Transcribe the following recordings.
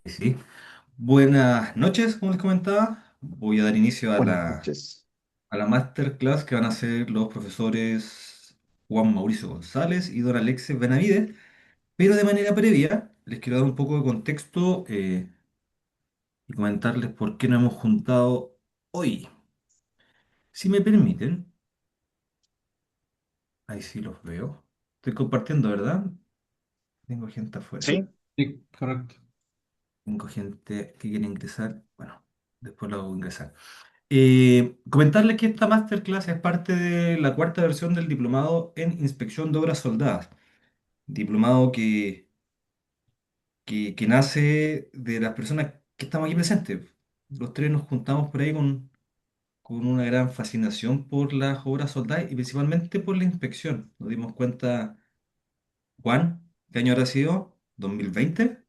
Sí. Buenas noches, como les comentaba. Voy a dar inicio a Buenas la, noches. a la masterclass que van a hacer los profesores Juan Mauricio González y don Alexis Benavides, pero de manera previa les quiero dar un poco de contexto y comentarles por qué nos hemos juntado hoy. Si me permiten, ahí sí los veo. Estoy compartiendo, ¿verdad? Tengo gente afuera. Sí, Sí, correcto. Tengo gente que quiere ingresar. Bueno, después lo hago ingresar. Comentarles que esta masterclass es parte de la cuarta versión del diplomado en inspección de obras soldadas. Diplomado que nace de las personas que estamos aquí presentes. Los tres nos juntamos por ahí con una gran fascinación por las obras soldadas y principalmente por la inspección. Nos dimos cuenta, Juan, ¿qué año habrá sido? ¿2020?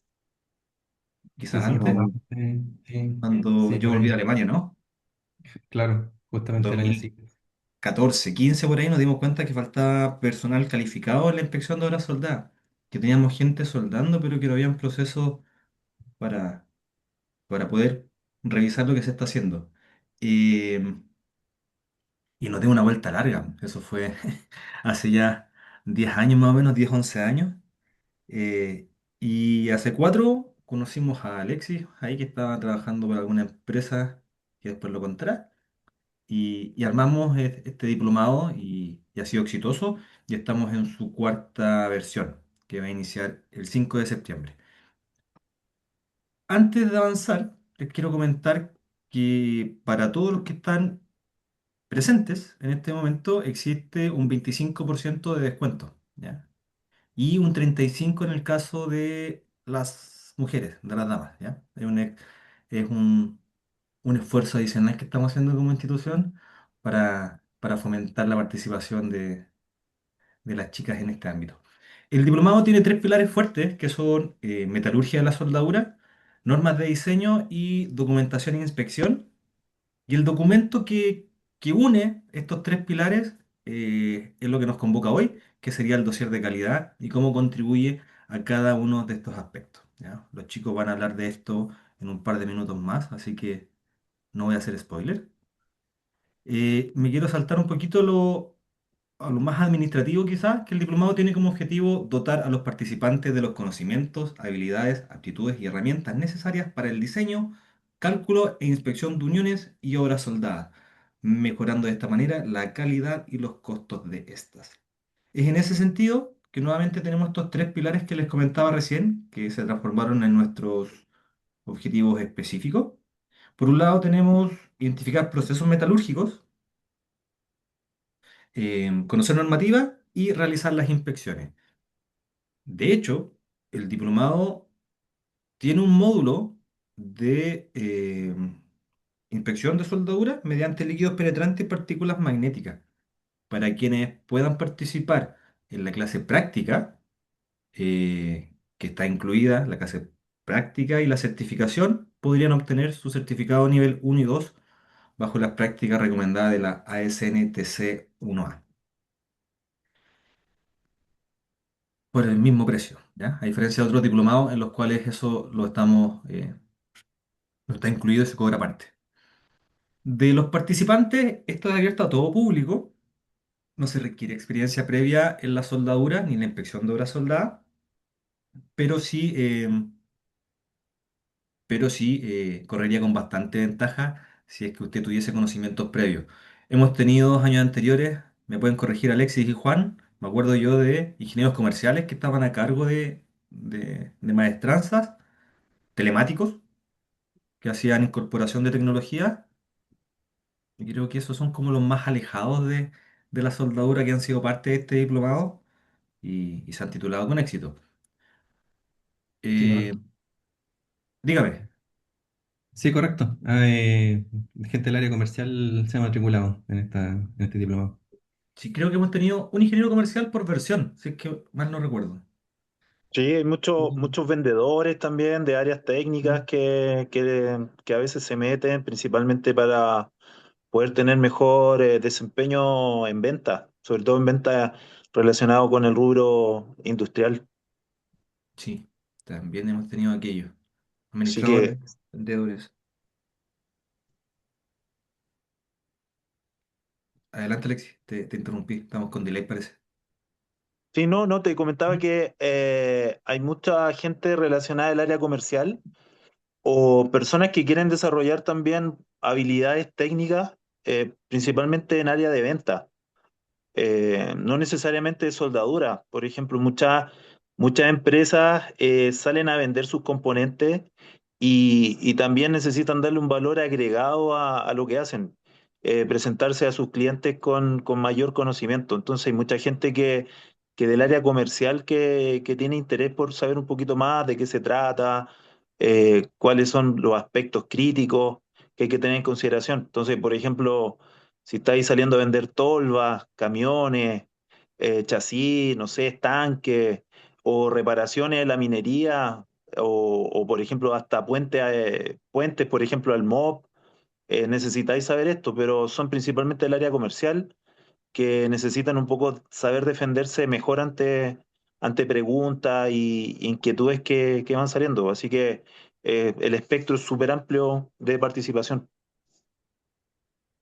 Sí, Quizás sí, antes, sí, cuando sí, yo por volví a ahí. Alemania, ¿no? Claro, justamente el año siguiente. 2014, 15 por ahí nos dimos cuenta que faltaba personal calificado en la inspección de obras soldadas, que teníamos gente soldando, pero que no había un proceso para, para poder revisar lo que se está haciendo. Y, y nos dio una vuelta larga, eso fue hace ya 10 años más o menos, 10 11 años. Eh, y hace 4 conocimos a Alexis, ahí que estaba trabajando para alguna empresa que después lo contará. Y armamos este diplomado y ha sido exitoso y estamos en su cuarta versión, que va a iniciar el 5 de septiembre. Antes de avanzar, les quiero comentar que para todos los que están presentes en este momento existe un 25% de descuento, ¿ya? Y un 35% en el caso de las mujeres, de las damas, ¿ya? Es un esfuerzo adicional que estamos haciendo como institución para fomentar la participación de las chicas en este ámbito. El diplomado tiene tres pilares fuertes que son metalurgia de la soldadura, normas de diseño y documentación e inspección. Y el documento que une estos tres pilares es lo que nos convoca hoy, que sería el dossier de calidad y cómo contribuye a cada uno de estos aspectos, ¿ya? Los chicos van a hablar de esto en un par de minutos más, así que no voy a hacer spoiler. Me quiero saltar un poquito a lo más administrativo quizás, que el diplomado tiene como objetivo dotar a los participantes de los conocimientos, habilidades, aptitudes y herramientas necesarias para el diseño, cálculo e inspección de uniones y obras soldadas, mejorando de esta manera la calidad y los costos de estas. Es en ese sentido que nuevamente tenemos estos tres pilares que les comentaba recién, que se transformaron en nuestros objetivos específicos. Por un lado tenemos identificar procesos metalúrgicos, conocer normativa y realizar las inspecciones. De hecho, el diplomado tiene un módulo de inspección de soldadura mediante líquidos penetrantes y partículas magnéticas. Para quienes puedan participar en la clase práctica, que está incluida, la clase práctica y la certificación, podrían obtener su certificado nivel 1 y 2 bajo las prácticas recomendadas de la ASNTC 1A, por el mismo precio, ¿ya? A diferencia de otros diplomados en los cuales eso no está incluido y se cobra aparte. De los participantes, esto es abierto a todo público, no se requiere experiencia previa en la soldadura ni en la inspección de obra soldada, pero sí, correría con bastante ventaja si es que usted tuviese conocimientos previos. Hemos tenido años anteriores, me pueden corregir Alexis y Juan, me acuerdo yo de ingenieros comerciales que estaban a cargo de maestranzas telemáticos que hacían incorporación de tecnología. Y creo que esos son como los más alejados de la soldadura que han sido parte de este diplomado y se han titulado con éxito. Sí, Eh, correcto. dígame, Sí, correcto. Gente del área comercial se ha matriculado en este diplomado. sí creo que hemos tenido un ingeniero comercial por versión, si es que mal no recuerdo. sí, hay Mm. muchos vendedores también de áreas técnicas Mm. que a veces se meten principalmente para poder tener mejor desempeño en venta, sobre todo en venta relacionado con el rubro industrial. Sí, también hemos tenido aquello. Así Administradores, que, vendedores. Adelante, Alexis, te interrumpí. Estamos con delay, parece. sí, no, no, te comentaba que hay mucha gente relacionada al área comercial o personas que quieren desarrollar también habilidades técnicas, principalmente en área de venta. No necesariamente de soldadura. Por ejemplo, muchas empresas salen a vender sus componentes y también necesitan darle un valor agregado a lo que hacen, presentarse a sus clientes con mayor conocimiento. Entonces hay mucha gente que del área comercial que tiene interés por saber un poquito más de qué se trata, cuáles son los aspectos críticos que hay que tener en consideración. Entonces, por ejemplo, si estáis saliendo a vender tolvas, camiones, chasis, no sé, tanques o reparaciones de la minería o, por ejemplo, hasta puentes, por ejemplo, al MOB, necesitáis saber esto, pero son principalmente del área comercial que necesitan un poco saber defenderse mejor ante preguntas y inquietudes que van saliendo. Así que el espectro es súper amplio de participación.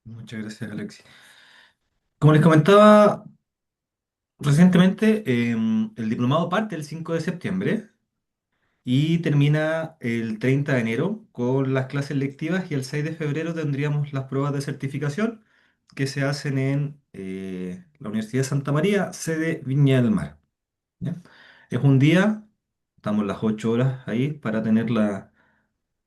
Muchas gracias, Alexis. Como les comentaba recientemente, el diplomado parte el 5 de septiembre y termina el 30 de enero con las clases lectivas y el 6 de febrero tendríamos las pruebas de certificación que se hacen en la Universidad de Santa María, sede Viña del Mar. ¿Ya? Es un día, estamos las 8 horas ahí para tener las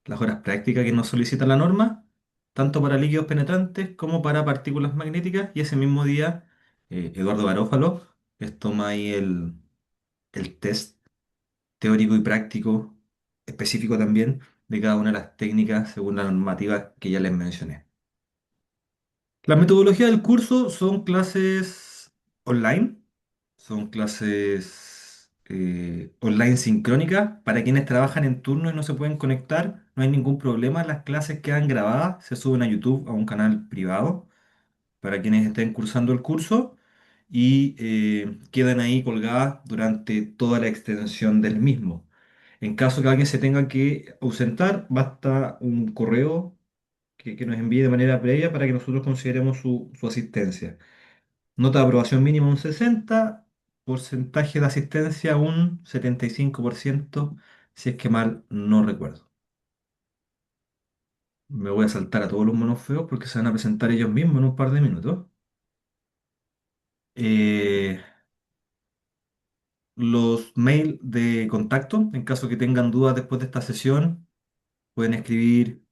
horas prácticas que nos solicita la norma, tanto para líquidos penetrantes como para partículas magnéticas, y ese mismo día Eduardo Garófalo les toma ahí el test teórico y práctico, específico también, de cada una de las técnicas según la normativa que ya les mencioné. La metodología del curso son clases online, son clases online sincrónicas para quienes trabajan en turno y no se pueden conectar, no hay ningún problema, las clases quedan grabadas, se suben a YouTube a un canal privado para quienes estén cursando el curso y quedan ahí colgadas durante toda la extensión del mismo. En caso que alguien se tenga que ausentar, basta un correo que nos envíe de manera previa para que nosotros consideremos su asistencia. Nota de aprobación mínima un 60, porcentaje de asistencia un 75%, si es que mal no recuerdo. Me voy a saltar a todos los monos feos porque se van a presentar ellos mismos en un par de minutos. Eh, los mails de contacto, en caso que tengan dudas después de esta sesión, pueden escribir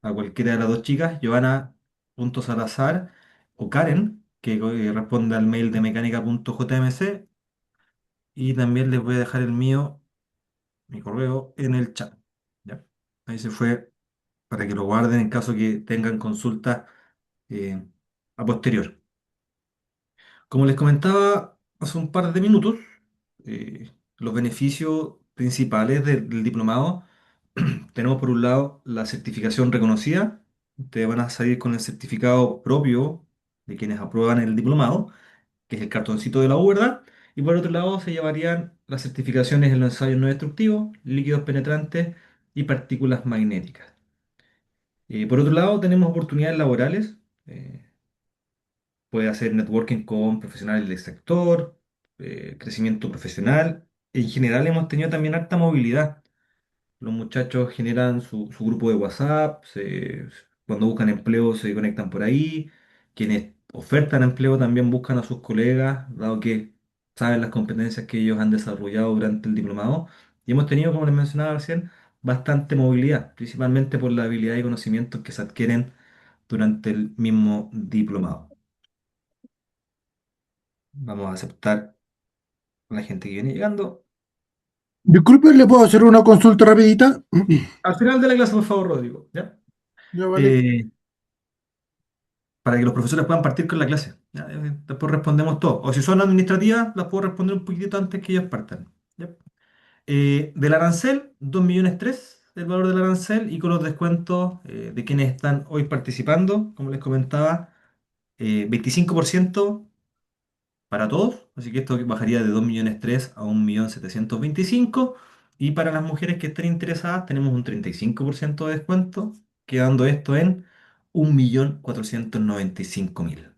a cualquiera de las dos chicas, Giovanna.salazar o Karen, que responde al mail de mecánica.jmc, y también les voy a dejar el mío, mi correo, en el chat. ¿Ya? Ahí se fue para que lo guarden en caso que tengan consultas eh, a posterior. Como les comentaba hace un par de minutos, los beneficios principales del diplomado, tenemos por un lado la certificación reconocida. Ustedes van a salir con el certificado propio de quienes aprueban el diplomado, que es el cartoncito de la U, ¿verdad? Y por otro lado se llevarían las certificaciones en los ensayos no destructivos, líquidos penetrantes y partículas magnéticas. Por otro lado tenemos oportunidades laborales. eh, Puede hacer networking con profesionales del sector, crecimiento profesional. En general hemos tenido también alta movilidad. Los muchachos generan su grupo de WhatsApp, cuando buscan empleo se conectan por ahí. Quienes ofertan empleo también buscan a sus colegas, dado que saben las competencias que ellos han desarrollado durante el diplomado. Y hemos tenido, como les mencionaba recién, bastante movilidad, principalmente por la habilidad y conocimientos que se adquieren durante el mismo diplomado. Vamos a aceptar a la gente que viene llegando. Disculpe, ¿le puedo hacer una consulta rapidita? Al final de la clase, por favor, Rodrigo, ¿ya? Ya vale. Eh, para que los profesores puedan partir con la clase. ¿Ya? Después respondemos todo. O si son administrativas, las puedo responder un poquitito antes que ellas partan. ¿Ya? Del arancel, 2.300.000 el valor del arancel y con los descuentos de quienes están hoy participando, como les comentaba, 25% para todos, así que esto bajaría de 2.300.000 a 1.725.000 Y para las mujeres que estén interesadas, tenemos un 35% de descuento, quedando esto en 1.495.000.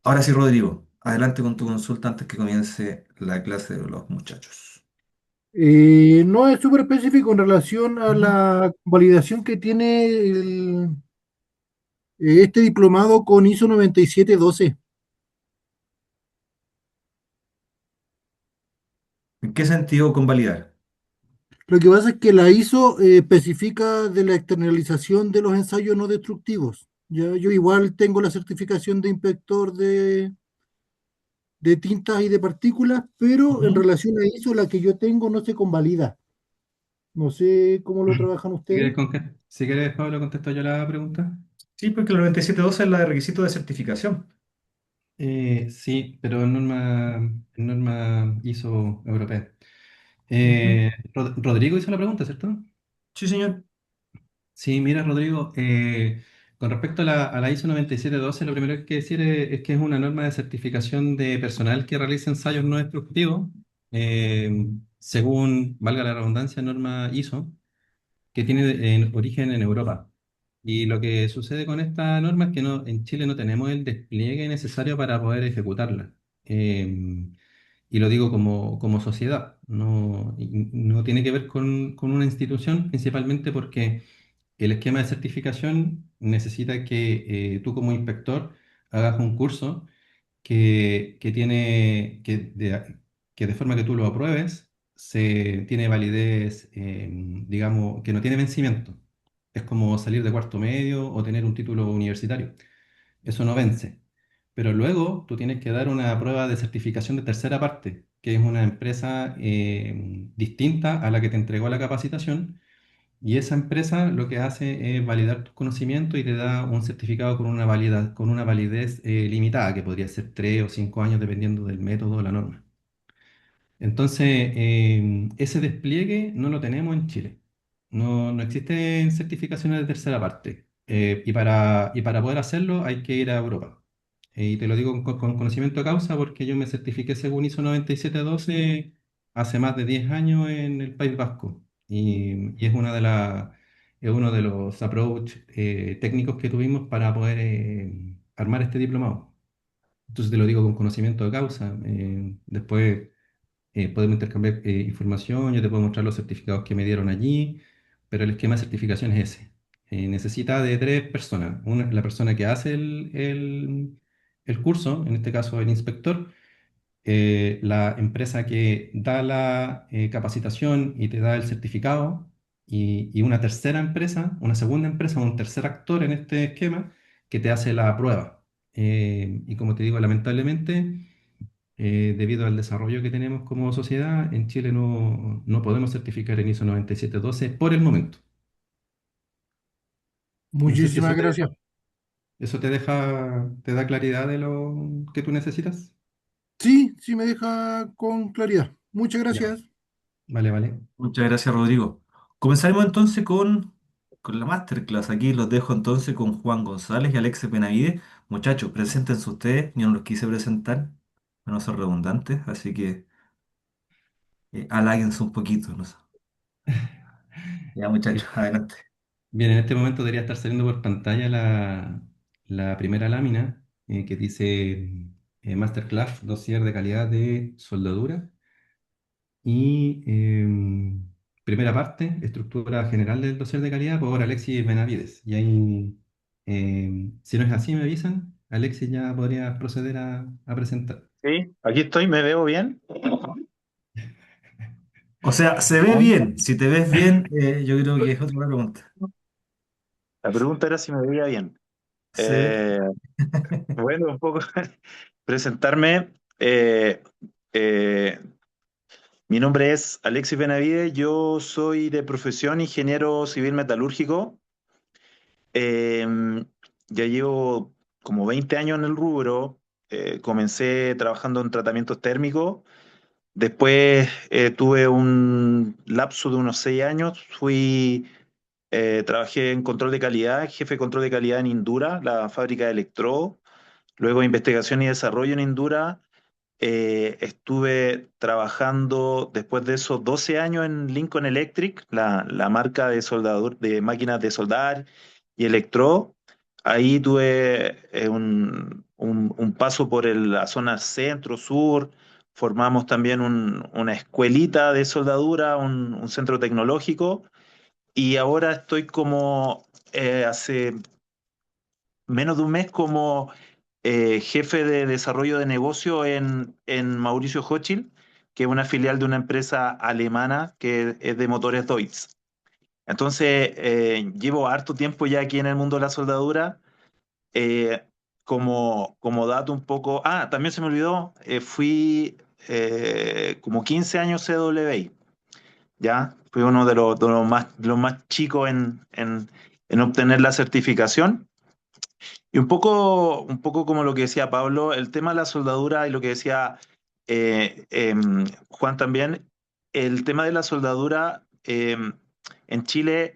Ahora sí, Rodrigo, adelante con tu consulta antes que comience la clase de los muchachos. No es súper específico en relación a Ujú. la validación que tiene este diplomado con ISO 9712. ¿En qué sentido convalidar? Lo que pasa es que la ISO especifica de la externalización de los ensayos no destructivos. Ya, yo igual tengo la certificación de inspector de tintas y de partículas, pero en Ujú. relación a ISO, la que yo tengo no se convalida. No sé cómo lo trabajan Si ustedes. quieres, si quieres, Pablo, contesto yo la pregunta. Sí, porque la 9712 es la de requisito de certificación. Sí, pero en norma ISO europea. Ujú. Rodrigo hizo la pregunta, ¿cierto? Sí, señor. Sí, mira, Rodrigo, con respecto a la ISO 9712, lo primero que hay que decir es que es una norma de certificación de personal que realiza ensayos no destructivos, según, valga la redundancia, norma ISO, que tiene origen en Europa. Y lo que sucede con esta norma es que en Chile no tenemos el despliegue necesario para poder ejecutarla. Y lo digo como sociedad, no tiene que ver con una institución, principalmente porque el esquema de certificación necesita que tú como inspector hagas un curso que tiene, que de forma que tú lo apruebes, tiene validez, digamos, que no tiene vencimiento. Es como salir de cuarto medio o tener un título universitario. Eso no vence. Pero luego tú tienes que dar una prueba de certificación de tercera parte, que es una empresa distinta a la que te entregó la capacitación, y esa empresa lo que hace es validar tus conocimientos y te da un certificado con una validez limitada, que podría ser 3 o 5 años dependiendo del método o la norma. Entonces, ese despliegue no lo tenemos en Chile. No existen certificaciones de tercera parte. Y para poder hacerlo hay que ir a Europa. Y te lo digo con conocimiento de causa porque yo me certifiqué según ISO 9712 hace más de 10 años en el País Vasco. Y es uno de los approach técnicos que tuvimos para poder armar este diplomado. Entonces te lo digo con conocimiento de causa. Después podemos intercambiar información, yo te puedo mostrar los certificados que me dieron allí, pero el esquema de certificación es ese. Necesita de 3 personas. La persona que hace el curso, en este caso el inspector, la empresa que da la capacitación y te da el certificado, y una tercera empresa, una segunda empresa, un tercer actor en este esquema que te hace la prueba. Y como te digo, lamentablemente debido al desarrollo que tenemos como sociedad, en Chile no podemos certificar en ISO 9712 por el momento. No sé si Muchísimas gracias. eso te da claridad de lo que tú necesitas. Sí, sí me deja con claridad. Muchas Ya, gracias. vale, vale. Muchas gracias, Rodrigo. Comenzaremos entonces con la masterclass. Aquí los dejo entonces con Juan González y Alexe Penavide. Muchachos, preséntense ustedes. Yo no los quise presentar, para no ser redundantes, así que haláguense un poquito. No sé. Ya, Eh, muchachos, adelante. Bien, en este momento debería estar saliendo por pantalla la primera lámina que dice Masterclass, dossier de calidad de soldadura. Y primera parte, estructura general del dossier de calidad por Alexis Benavides. Y ahí, si no es así, me avisan. Alexis ya podría proceder a presentar. Sí, aquí estoy, me veo bien. O sea, se ve Hoy, bien. Si te ves bien, yo creo que es otra pregunta. la pregunta era si me veía bien. Sí. Eh, bueno, un poco presentarme. Eh, Mi nombre es Alexis Benavides, yo soy de profesión ingeniero civil metalúrgico. Eh, ya llevo como 20 años en el rubro. Comencé trabajando en tratamientos térmicos. Después tuve un lapso de unos 6 años. Trabajé en control de calidad, jefe de control de calidad en Indura, la fábrica de electrodos. Luego investigación y desarrollo en Indura. estuve trabajando después de esos 12 años en Lincoln Electric, la marca de soldador, de máquinas de soldar y electro. Ahí tuve un paso por la zona centro-sur. Formamos también una escuelita de soldadura, un centro tecnológico. Y ahora estoy como hace menos de un mes como jefe de desarrollo de negocio en Mauricio Hochschild, que es una filial de una empresa alemana que es de motores Deutz. Entonces, llevo harto tiempo ya aquí en el mundo de la soldadura. Eh, como dato un poco, también se me olvidó, fui como 15 años CWI, ¿ya? Fui uno de los más chicos en obtener la certificación. Y un poco como lo que decía Pablo, el tema de la soldadura y lo que decía Juan también, el tema de la soldadura en Chile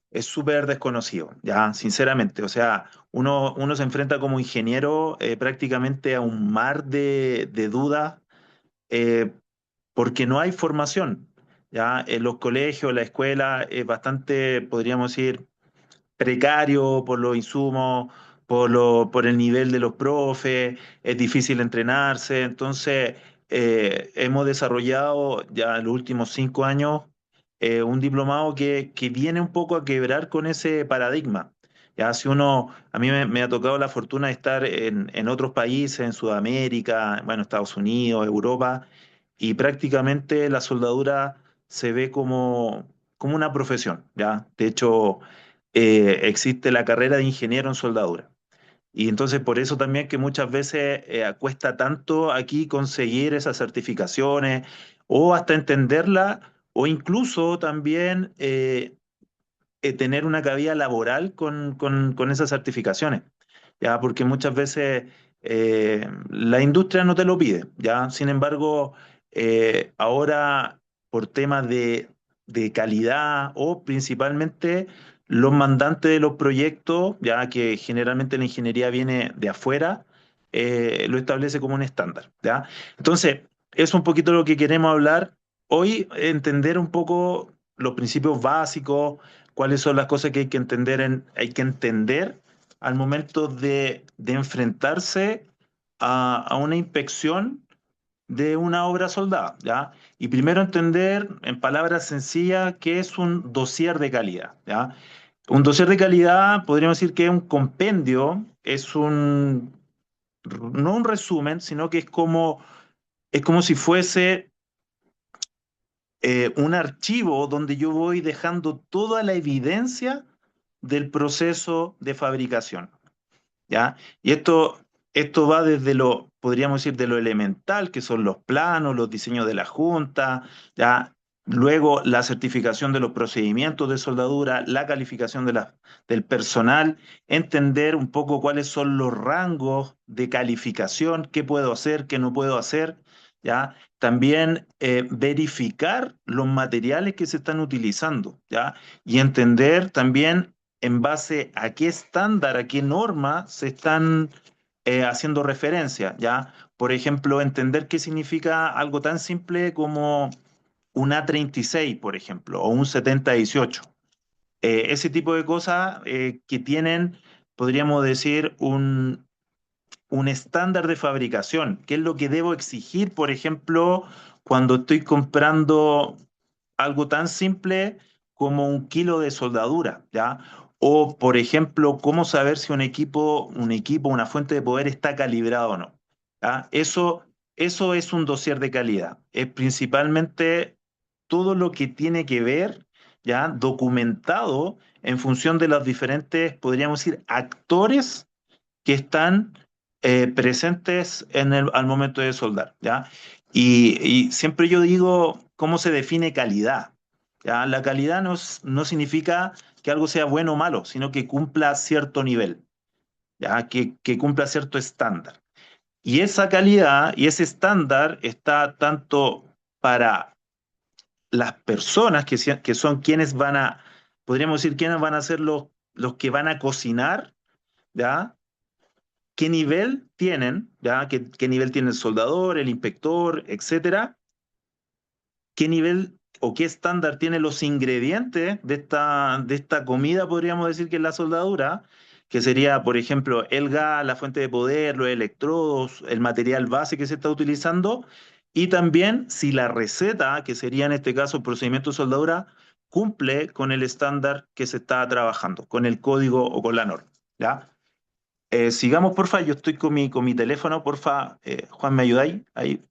es súper desconocido, ya, sinceramente. O sea, uno se enfrenta como ingeniero prácticamente a un mar de dudas eh, porque no hay formación, ya. En los colegios, la escuela es bastante, podríamos decir, precario por los insumos, por el nivel de los profes, es difícil entrenarse. Entonces, hemos desarrollado ya en los últimos 5 años un diplomado que viene un poco a quebrar con ese paradigma. Ya, si a mí me ha tocado la fortuna de estar en otros países, en Sudamérica, bueno, Estados Unidos, Europa, y prácticamente la soldadura se ve como una profesión, ¿ya? De hecho, existe la carrera de ingeniero en soldadura. Y entonces por eso también que muchas veces cuesta tanto aquí conseguir esas certificaciones o hasta entenderla o incluso también tener una cabida laboral con esas certificaciones, ¿ya? Porque muchas veces la industria no te lo pide, ¿ya? Sin embargo, ahora por temas de calidad o principalmente los mandantes de los proyectos, ya que generalmente la ingeniería viene de afuera, lo establece como un estándar, ¿ya? Entonces, es un poquito lo que queremos hablar hoy, entender un poco los principios básicos, cuáles son las cosas que hay que entender al momento de enfrentarse a una inspección de una obra soldada, ¿ya? Y primero entender, en palabras sencillas, qué es un dossier de calidad, ¿ya? Un dossier de calidad podríamos decir que es un compendio, no un resumen, sino que es como si fuese un archivo donde yo voy dejando toda la evidencia del proceso de fabricación, ¿ya? Y esto va desde podríamos decir, de lo elemental, que son los planos, los diseños de la junta, ¿ya? Luego la certificación de los procedimientos de soldadura, la calificación del personal, entender un poco cuáles son los rangos de calificación, qué puedo hacer, qué no puedo hacer, ¿ya? También verificar los materiales que se están utilizando, ¿ya? Y entender también en base a qué estándar, a qué norma se están haciendo referencia, ¿ya? Por ejemplo, entender qué significa algo tan simple como un A36, por ejemplo, o un 7018. Ese tipo de cosas que tienen, podríamos decir, un estándar de fabricación. ¿Qué es lo que debo exigir, por ejemplo, cuando estoy comprando algo tan simple como un kilo de soldadura, ¿ya? O, por ejemplo, cómo saber si un equipo, una fuente de poder está calibrado o no, ¿ya? Eso es un dossier de calidad. Es principalmente todo lo que tiene que ver, ¿ya? Documentado en función de los diferentes, podríamos decir, actores que están presentes al momento de soldar, ¿ya? Y siempre yo digo cómo se define calidad, ¿ya? La calidad no significa que algo sea bueno o malo, sino que cumpla cierto nivel, ¿ya? Que cumpla cierto estándar. Y esa calidad y ese estándar está tanto para las personas que son quienes podríamos decir, quienes van a ser los que van a cocinar, ¿ya? qué nivel tienen, ¿ya? Qué nivel tiene el soldador, el inspector, etcétera, qué nivel o qué estándar tienen los ingredientes de esta comida, podríamos decir que es la soldadura, que sería, por ejemplo, el gas, la fuente de poder, los electrodos, el material base que se está utilizando, y también si la receta, que sería en este caso el procedimiento de soldadura, cumple con el estándar que se está trabajando, con el código o con la norma, ¿ya? Sigamos, porfa, yo estoy con mi teléfono, porfa, Juan, ¿me ayudáis? Ahí,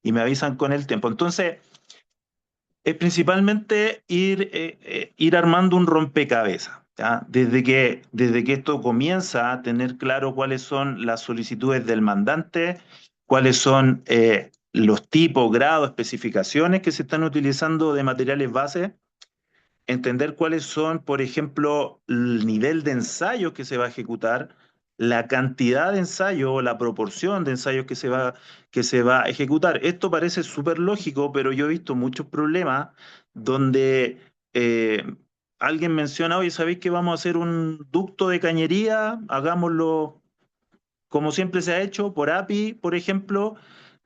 y me avisan con el tiempo. Entonces, es principalmente ir armando un rompecabezas, ¿ya? Desde que esto comienza a tener claro cuáles son las solicitudes del mandante, cuáles son los tipos, grados, especificaciones que se están utilizando de materiales base, entender cuáles son, por ejemplo, el nivel de ensayos que se va a ejecutar, la cantidad de ensayos o la proporción de ensayos que se va a ejecutar. Esto parece súper lógico, pero yo he visto muchos problemas donde eh, alguien menciona, oye, ¿sabéis que vamos a hacer un ducto de cañería? Hagámoslo como siempre se ha hecho, por API, por ejemplo,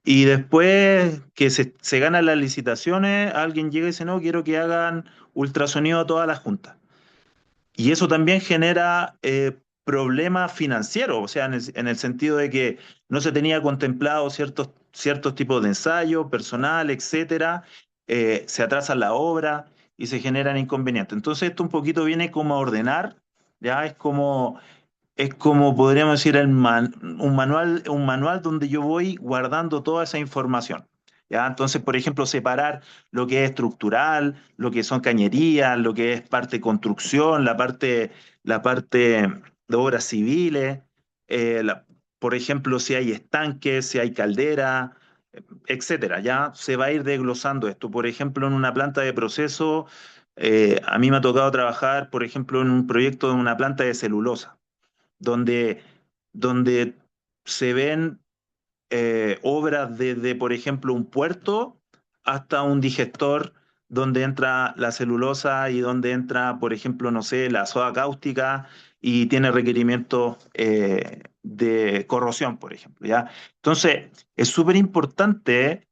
y después que se ganan las licitaciones, alguien llega y dice, no, quiero que hagan ultrasonido a todas las juntas. Y eso también genera problemas financieros, o sea, en el sentido de que no se tenía contemplado ciertos tipos de ensayo, personal, etcétera, se atrasa la obra y se generan inconvenientes. Entonces esto un poquito viene como a ordenar, ya es como podríamos decir un manual donde yo voy guardando toda esa información. ¿Ya? Entonces, por ejemplo, separar lo que es estructural, lo que son cañerías, lo que es parte de construcción, la parte de obras civiles, por ejemplo, si hay estanques, si hay caldera, etcétera. Ya se va a ir desglosando esto. Por ejemplo, en una planta de proceso, a mí me ha tocado trabajar, por ejemplo, en un proyecto de una planta de celulosa donde, donde se ven obras desde, por ejemplo, un puerto hasta un digestor donde entra la celulosa y donde entra, por ejemplo, no sé, la soda cáustica y tiene requerimientos de corrosión, por ejemplo, ¿ya? Entonces, es súper importante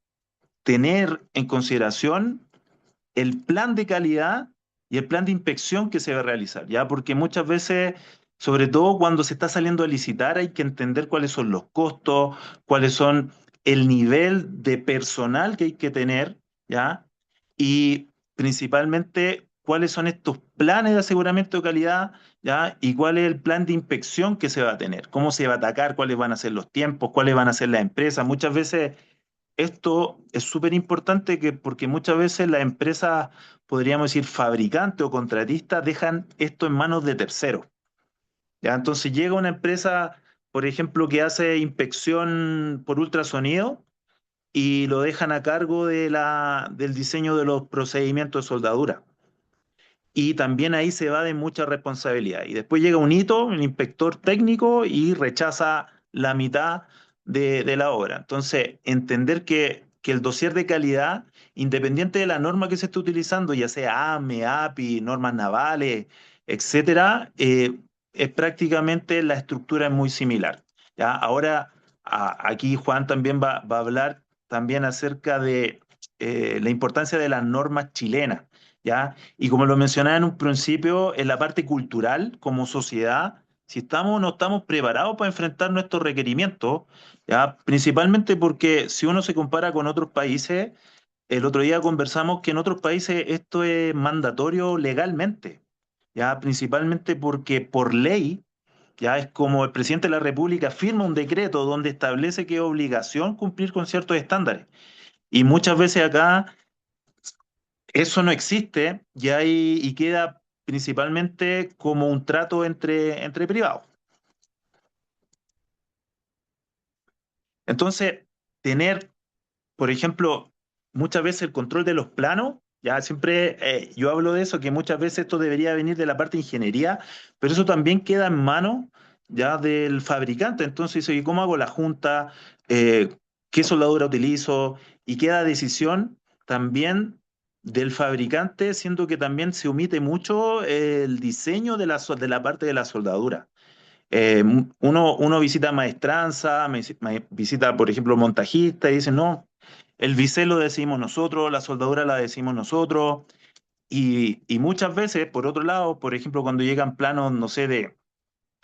tener en consideración el plan de calidad y el plan de inspección que se va a realizar, ¿ya? Porque muchas veces, sobre todo cuando se está saliendo a licitar, hay que entender cuáles son los costos, cuáles son el nivel de personal que hay que tener, ¿ya? Y principalmente cuáles son estos planes de aseguramiento de calidad, ¿ya? Y cuál es el plan de inspección que se va a tener, cómo se va a atacar, cuáles van a ser los tiempos, cuáles van a ser las empresas. Muchas veces esto es súper importante porque muchas veces las empresas, podríamos decir, fabricantes o contratistas, dejan esto en manos de terceros. ¿Ya? Entonces llega una empresa, por ejemplo, que hace inspección por ultrasonido y lo dejan a cargo del diseño de los procedimientos de soldadura. Y también ahí se va de mucha responsabilidad. Y después llega un hito, el inspector técnico, y rechaza la mitad de la obra. Entonces, entender que el dossier de calidad, independiente de la norma que se esté utilizando, ya sea AME, API, normas navales, etcétera, es prácticamente la estructura es muy similar. ¿Ya? Ahora, aquí Juan también va a hablar también acerca de la importancia de las normas chilenas. ¿Ya? Y como lo mencionaba en un principio, en la parte cultural, como sociedad, si estamos o no estamos preparados para enfrentar nuestros requerimientos, ¿ya? Principalmente porque si uno se compara con otros países, el otro día conversamos que en otros países esto es mandatorio legalmente, ¿ya? Principalmente porque por ley, ya es como el presidente de la República firma un decreto donde establece que es obligación cumplir con ciertos estándares. Y muchas veces acá eso no existe y queda principalmente como un trato entre privados. Entonces, tener, por ejemplo, muchas veces el control de los planos, ya siempre yo hablo de eso, que muchas veces esto debería venir de la parte de ingeniería, pero eso también queda en manos ya del fabricante. Entonces, oye, ¿cómo hago la junta? Eh, ¿Qué soldadura utilizo? Y queda decisión también del fabricante, siendo que también se omite mucho el diseño de la parte de la soldadura. Uno visita maestranza, visita, por ejemplo, montajista y dice, no, el bisel lo decimos nosotros, la soldadura la decimos nosotros. Y muchas veces, por otro lado, por ejemplo, cuando llegan planos, no sé, de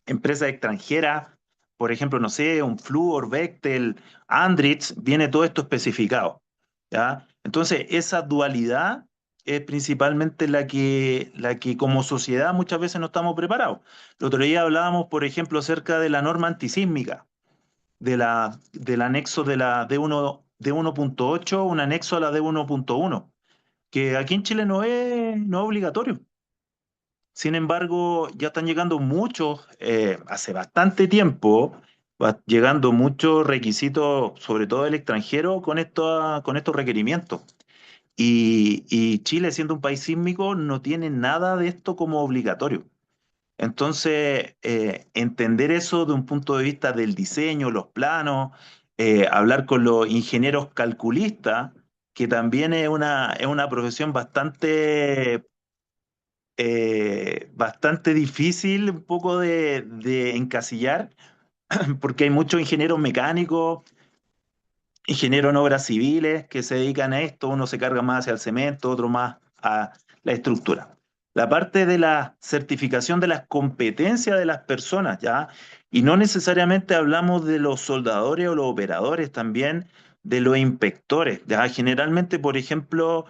empresas extranjeras, por ejemplo, no sé, un Fluor, Bechtel, Andritz, viene todo esto especificado, ¿ya? Entonces, esa dualidad es principalmente la que como sociedad muchas veces no estamos preparados. El otro día hablábamos, por ejemplo, acerca de la norma antisísmica, del anexo de la D1.8, un anexo a la D1.1, que aquí en Chile no es obligatorio. Sin embargo, ya están llegando muchos, hace bastante tiempo, llegando muchos requisitos, sobre todo del extranjero, con estos requerimientos. Y Chile, siendo un país sísmico, no tiene nada de esto como obligatorio. Entonces, entender eso de un punto de vista del diseño, los planos, hablar con los ingenieros calculistas, que también es una profesión bastante difícil un poco de encasillar, porque hay muchos ingenieros mecánicos, ingenieros en obras civiles que se dedican a esto, uno se carga más hacia el cemento, otro más a la estructura. La parte de la certificación de las competencias de las personas, ¿ya? Y no necesariamente hablamos de los soldadores o los operadores, también de los inspectores, ¿ya? Generalmente, por ejemplo,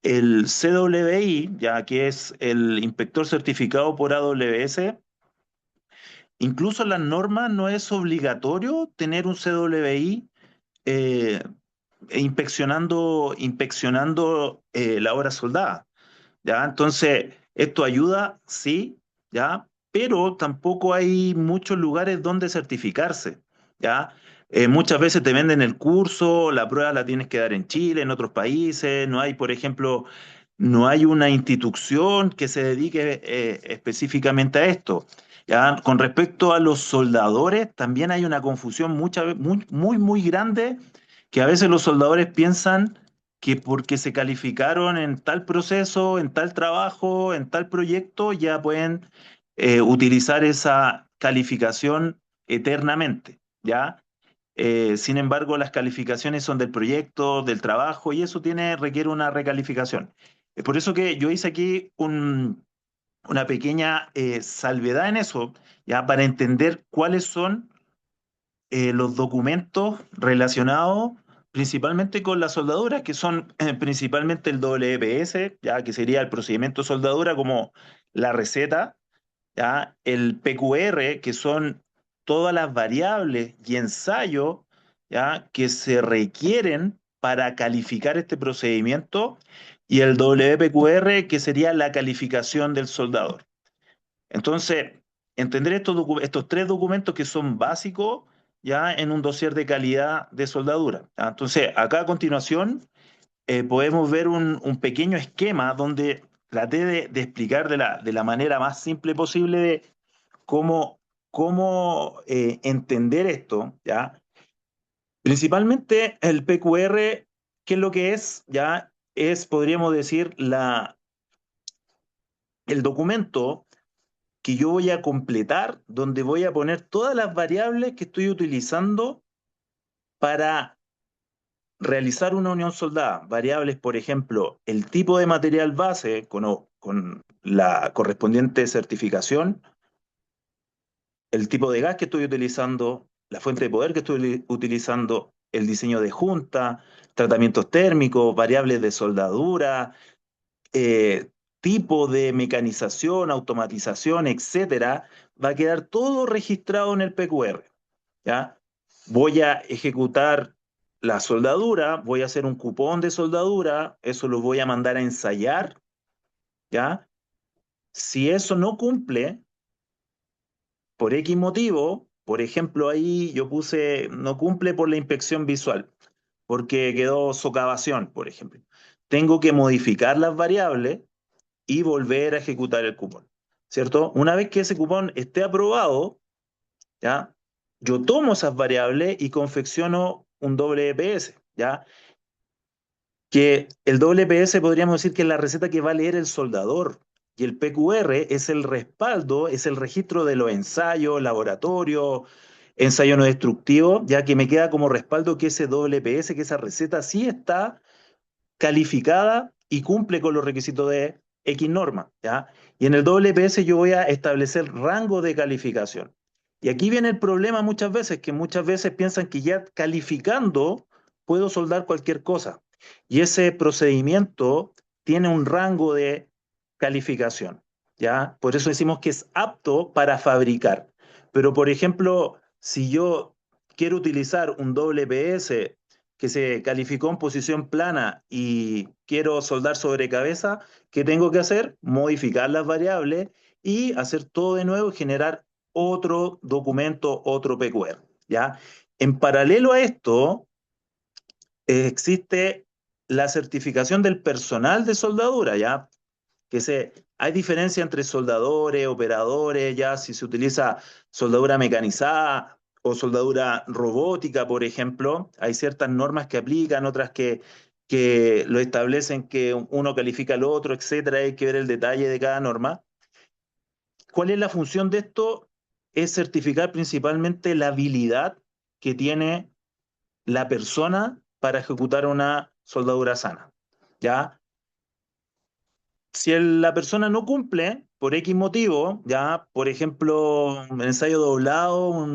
el CWI, ya que es el inspector certificado por AWS, incluso en las normas no es obligatorio tener un CWI eh, inspeccionando la obra soldada, ¿ya? Entonces, esto ayuda, sí, ¿ya? Pero tampoco hay muchos lugares donde certificarse, ¿ya? Muchas veces te venden el curso, la prueba la tienes que dar en Chile, en otros países, no hay, por ejemplo, no hay una institución que se dedique específicamente a esto. ¿Ya? Con respecto a los soldadores, también hay una confusión muy, muy, muy grande, que a veces los soldadores piensan que porque se calificaron en tal proceso, en tal trabajo, en tal proyecto, ya pueden utilizar esa calificación eternamente, ¿ya? Sin embargo, las calificaciones son del proyecto, del trabajo, y eso requiere una recalificación. Es por eso que yo hice aquí una pequeña salvedad en eso, ya para entender cuáles son los documentos relacionados principalmente con la soldadura, que son principalmente el WPS, ya que sería el procedimiento de soldadura como la receta, ¿ya? El PQR, que son todas las variables y ensayos, ¿ya? Que se requieren para calificar este procedimiento, y el WPQR, que sería la calificación del soldador. Entonces, entender estos tres documentos que son básicos ya en un dossier de calidad de soldadura. ¿Ya? Entonces, acá a continuación podemos ver un pequeño esquema donde traté de explicar de la manera más simple posible de cómo entender esto, ¿ya? Principalmente el PQR, ¿qué es lo que es? Ya es, podríamos decir, el documento que yo voy a completar, donde voy a poner todas las variables que estoy utilizando para realizar una unión soldada. Variables, por ejemplo, el tipo de material base con la correspondiente certificación, el tipo de gas que estoy utilizando, la fuente de poder que estoy utilizando, el diseño de junta, tratamientos térmicos, variables de soldadura, eh, tipo de mecanización, automatización, etcétera, va a quedar todo registrado en el PQR, ¿ya? Voy a ejecutar la soldadura, voy a hacer un cupón de soldadura, eso lo voy a mandar a ensayar, ¿ya? Si eso no cumple, por X motivo, por ejemplo, ahí yo puse no cumple por la inspección visual, porque quedó socavación, por ejemplo. Tengo que modificar las variables y volver a ejecutar el cupón, ¿cierto? Una vez que ese cupón esté aprobado, ¿ya? Yo tomo esas variables y confecciono un WPS, ¿ya? Que el WPS podríamos decir que es la receta que va a leer el soldador, Y el PQR es el respaldo, es el registro de los ensayos, laboratorio, ensayo no destructivo, ya que me queda como respaldo que ese WPS, que esa receta sí está calificada y cumple con los requisitos de X norma, ¿ya? Y en el WPS yo voy a establecer rango de calificación. Y aquí viene el problema muchas veces, que muchas veces piensan que ya calificando puedo soldar cualquier cosa. Y ese procedimiento tiene un rango de calificación, ¿ya? Por eso decimos que es apto para fabricar. Pero, por ejemplo, si yo quiero utilizar un WPS que se calificó en posición plana y quiero soldar sobre cabeza, ¿qué tengo que hacer? Modificar las variables y hacer todo de nuevo y generar otro documento, otro PQR, ¿ya? En paralelo a esto, existe la certificación del personal de soldadura, ¿ya? Hay diferencia entre soldadores, operadores, ya si se utiliza soldadura mecanizada o soldadura robótica, por ejemplo, hay ciertas normas que aplican, otras que lo establecen que uno califica al otro, etcétera, hay que ver el detalle de cada norma. ¿Cuál es la función de esto? Es certificar principalmente la habilidad que tiene la persona para ejecutar una soldadura sana, ¿ya? Si la persona no cumple por X motivo, ya, por ejemplo, un ensayo doblado,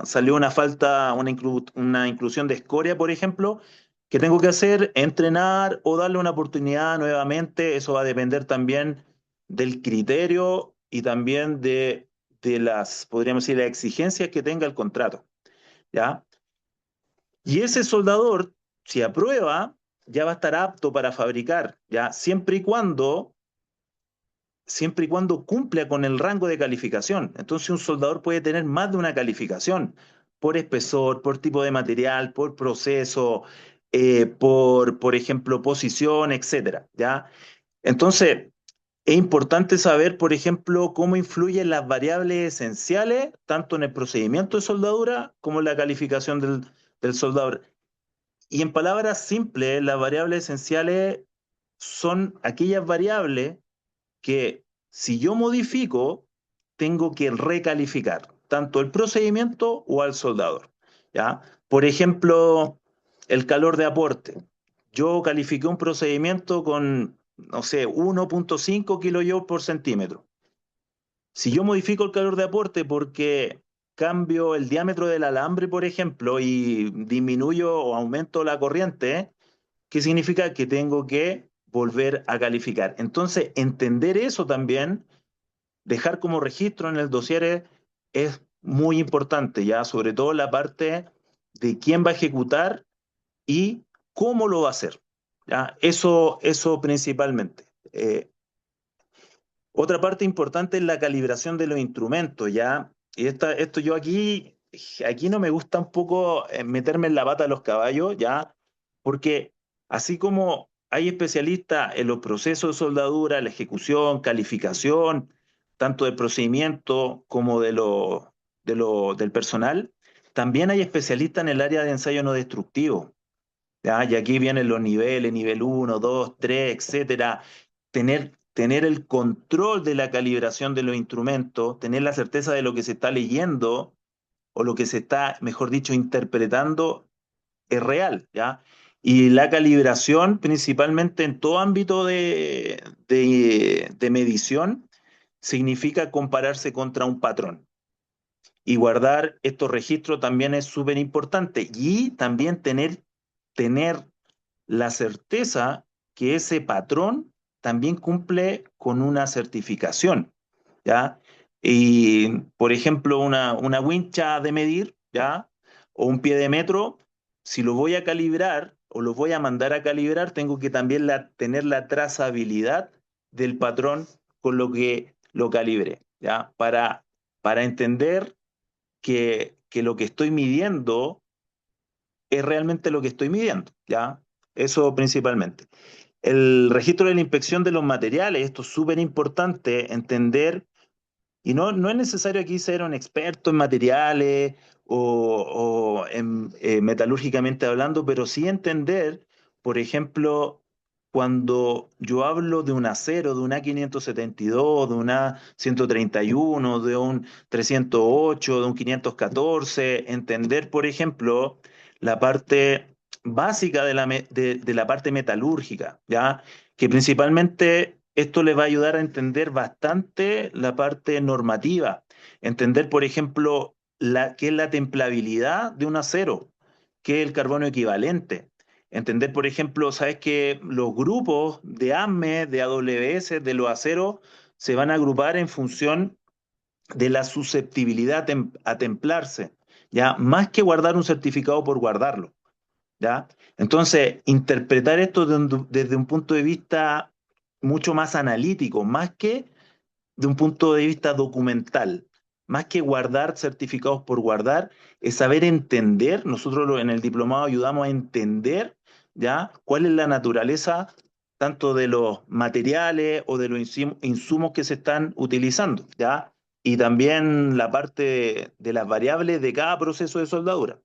salió una falta, una inclusión de escoria, por ejemplo, ¿qué tengo que hacer? Entrenar o darle una oportunidad nuevamente. Eso va a depender también del criterio y también de las, podríamos decir, las exigencias que tenga el contrato, ¿ya? Y ese soldador, si aprueba, ya va a estar apto para fabricar, ¿ya? Siempre y cuando cumpla con el rango de calificación. Entonces un soldador puede tener más de una calificación por espesor, por tipo de material, por proceso, por ejemplo, posición, etcétera, ¿ya? Entonces, es importante saber, por ejemplo, cómo influyen las variables esenciales, tanto en el procedimiento de soldadura como en la calificación del soldador. Y en palabras simples, las variables esenciales son aquellas variables que si yo modifico, tengo que recalificar tanto el procedimiento o al soldador, ¿ya? Por ejemplo, el calor de aporte. Yo califiqué un procedimiento con, no sé, 1,5 kilojoules por centímetro. Si yo modifico el calor de aporte porque cambio el diámetro del alambre, por ejemplo, y disminuyo o aumento la corriente, ¿qué significa? Que tengo que volver a calificar. Entonces, entender eso también, dejar como registro en el dossier es muy importante, ya, sobre todo la parte de quién va a ejecutar y cómo lo va a hacer. ¿Ya? Eso principalmente. Otra parte importante es la calibración de los instrumentos, ¿ya? Y esto yo aquí no me gusta un poco meterme en la pata de los caballos, ¿ya? Porque así como hay especialistas en los procesos de soldadura, la ejecución, calificación, tanto del procedimiento como del personal, también hay especialistas en el área de ensayo no destructivo, ¿ya? Y aquí vienen los niveles, nivel uno, 2, 3, etcétera. Tener el control de la calibración de los instrumentos, tener la certeza de lo que se está leyendo o lo que se está, mejor dicho, interpretando es real, ¿ya? Y la calibración, principalmente en todo ámbito de medición, significa compararse contra un patrón. Y guardar estos registros también es súper importante. Y también tener la certeza que ese patrón también cumple con una certificación, ¿ya? Y, por ejemplo, una wincha de medir, ¿ya? O un pie de metro, si lo voy a calibrar o lo voy a mandar a calibrar, tengo que también tener la trazabilidad del patrón con lo que lo calibre, ¿ya? Para entender que lo que estoy midiendo es realmente lo que estoy midiendo, ¿ya? Eso principalmente. El registro de la inspección de los materiales, esto es súper importante entender, y no es necesario aquí ser un experto en materiales o metalúrgicamente hablando, pero sí entender, por ejemplo, cuando yo hablo de un acero, de un A572, de un A131, de un 308, de un 514, entender, por ejemplo, la parte básica de la parte metalúrgica, ¿ya? Que principalmente esto le va a ayudar a entender bastante la parte normativa, entender, por ejemplo, qué es la templabilidad de un acero, qué es el carbono equivalente. Entender, por ejemplo, sabes que los grupos de AMME, de AWS, de los aceros, se van a agrupar en función de la susceptibilidad a templarse, ¿ya? Más que guardar un certificado por guardarlo, ¿ya? Entonces, interpretar esto desde un punto de vista mucho más analítico, más que de un punto de vista documental, más que guardar certificados por guardar, es saber entender, nosotros en el diplomado ayudamos a entender, ¿ya? Cuál es la naturaleza tanto de los materiales o de los insumos que se están utilizando, ¿ya? Y también la parte de las variables de cada proceso de soldadura.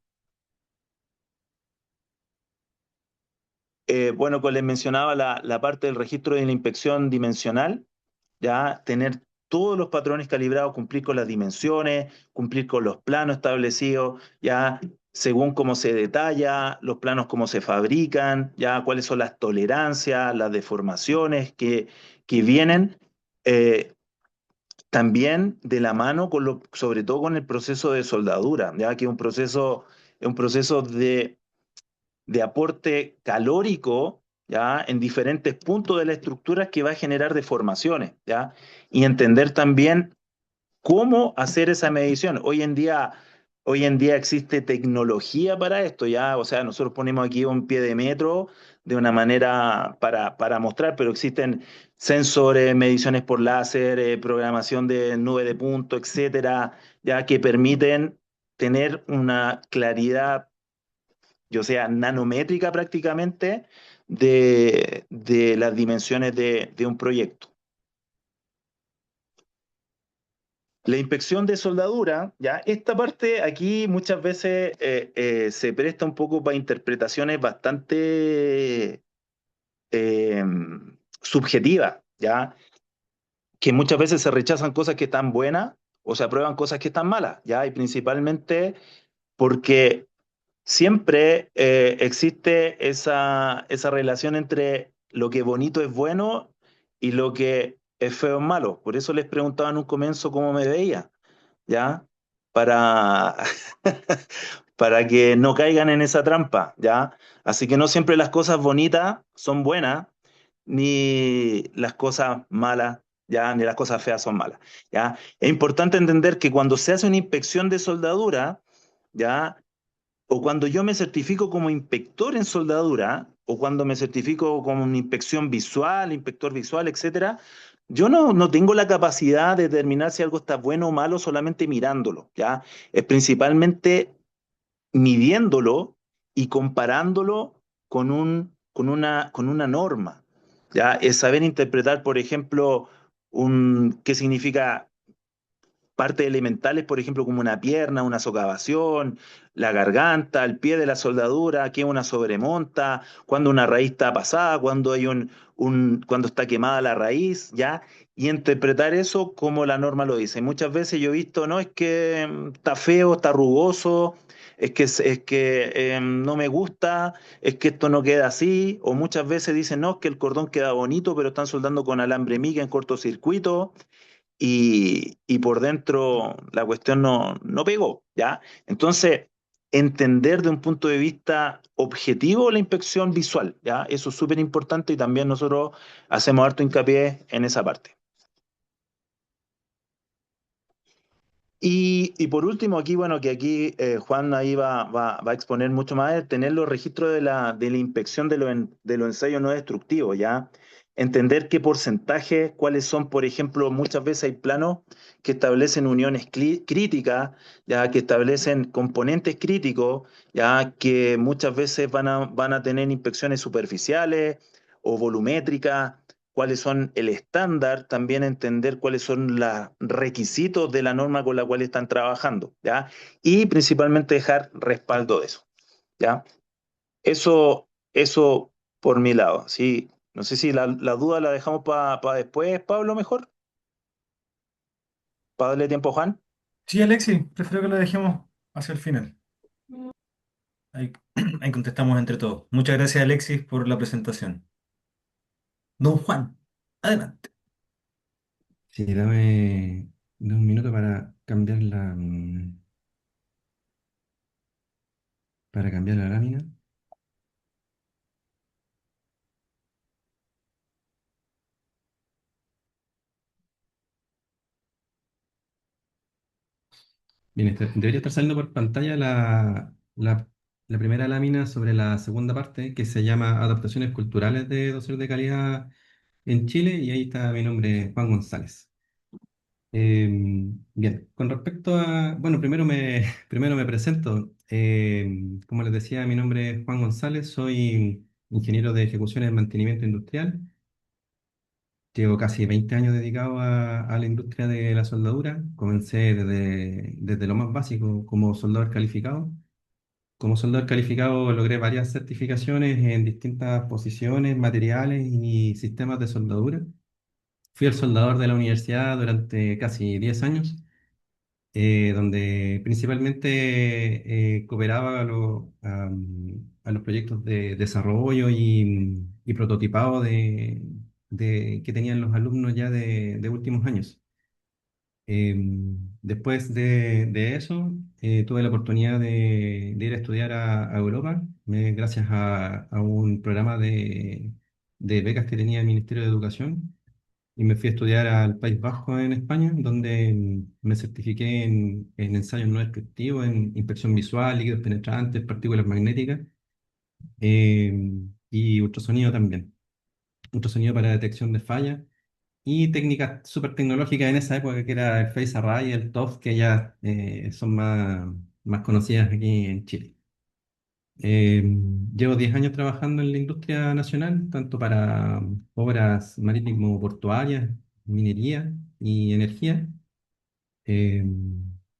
Bueno, como les mencionaba, la parte del registro de la inspección dimensional, ya tener todos los patrones calibrados, cumplir con las dimensiones, cumplir con los planos establecidos, ya según cómo se detalla, los planos cómo se fabrican, ya cuáles son las tolerancias, las deformaciones que vienen eh, también de la mano con sobre todo con el proceso de soldadura, ya que es un proceso de aporte calórico, ¿ya? En diferentes puntos de la estructura que va a generar deformaciones, ¿ya? Y entender también cómo hacer esa medición. Hoy en día existe tecnología para esto, ¿ya? O sea, nosotros ponemos aquí un pie de metro de una manera para mostrar, pero existen sensores, mediciones por láser, programación de nube de punto, etcétera, ya que permiten tener una claridad, o sea, nanométrica prácticamente, de las dimensiones de un proyecto. La inspección de soldadura, ya, esta parte aquí muchas veces se presta un poco para interpretaciones bastante eh, subjetivas, ya, que muchas veces se rechazan cosas que están buenas o se aprueban cosas que están malas, ya, y principalmente porque siempre existe esa relación entre lo que bonito es bueno y lo que es feo es malo. Por eso les preguntaba en un comienzo cómo me veía, ¿ya? Para, para que no caigan en esa trampa, ¿ya? Así que no siempre las cosas bonitas son buenas, ni las cosas malas, ¿ya? Ni las cosas feas son malas, ¿ya? Es importante entender que cuando se hace una inspección de soldadura, ¿ya? O cuando yo me certifico como inspector en soldadura, o cuando me certifico como una inspección visual, inspector visual, etcétera, yo no tengo la capacidad de determinar si algo está bueno o malo solamente mirándolo, ¿ya? Es principalmente midiéndolo y comparándolo con una norma, ¿ya? Es saber interpretar, por ejemplo, qué significa partes elementales, por ejemplo, como una pierna, una socavación, la garganta, el pie de la soldadura, qué es una sobremonta, cuando una raíz está pasada, cuando hay cuando está quemada la raíz, ¿ya? Y interpretar eso como la norma lo dice. Muchas veces yo he visto, no, es que está feo, está rugoso, es que no me gusta, es que esto no queda así, o muchas veces dicen, no, es que el cordón queda bonito, pero están soldando con alambre miga en cortocircuito y por dentro la cuestión no pegó, ¿ya? Entonces, entender de un punto de vista objetivo la inspección visual, ¿ya? Eso es súper importante y también nosotros hacemos harto hincapié en esa parte. Y por último, aquí, bueno, que aquí Juan ahí va a exponer mucho más, es tener los registros de la inspección de los ensayos no destructivos, ¿ya? Entender qué porcentaje, cuáles son, por ejemplo, muchas veces hay planos que establecen uniones críticas, ya que establecen componentes críticos, ya que muchas veces van a tener inspecciones superficiales o volumétricas, cuáles son el estándar, también entender cuáles son los requisitos de la norma con la cual están trabajando, ¿ya? Y principalmente dejar respaldo de eso, ¿ya? Eso por mi lado, ¿sí? No sé si la duda la dejamos para después, Pablo, mejor, para darle tiempo a Juan. Sí, Alexis, prefiero que lo dejemos hacia el final. Ahí, ahí contestamos entre todos. Muchas gracias, Alexis, por la presentación. Don Juan, adelante. Sí, dame un minuto para cambiar la lámina. Bien, debería estar saliendo por pantalla la primera lámina sobre la segunda parte, que se llama Adaptaciones culturales de doser de calidad en Chile, y ahí está mi nombre, Juan González. Bien, con respecto a, bueno, primero me presento. Como les decía, mi nombre es Juan González, soy ingeniero de ejecución y mantenimiento industrial. Llevo casi 20 años dedicado a la industria de la soldadura. Comencé desde lo más básico como soldador calificado. Como soldador calificado logré varias certificaciones en distintas posiciones, materiales y sistemas de soldadura. Fui el soldador de la universidad durante casi 10 años, donde principalmente cooperaba a los proyectos de desarrollo y prototipado que tenían los alumnos ya de últimos años. Después de eso, tuve la oportunidad de ir a estudiar a Europa, gracias a un programa de becas que tenía el Ministerio de Educación, y me fui a estudiar al País Vasco en España, donde me certifiqué en ensayos no destructivos, en inspección visual, líquidos penetrantes, partículas magnéticas, y ultrasonido también. Ultrasonido para detección de fallas y técnicas súper tecnológicas en esa época, que era el Phase Array y el TOF, que ya son más conocidas aquí en Chile. Eh, Llevo 10 años trabajando en la industria nacional, tanto para obras marítimo-portuarias, minería y energía. Eh,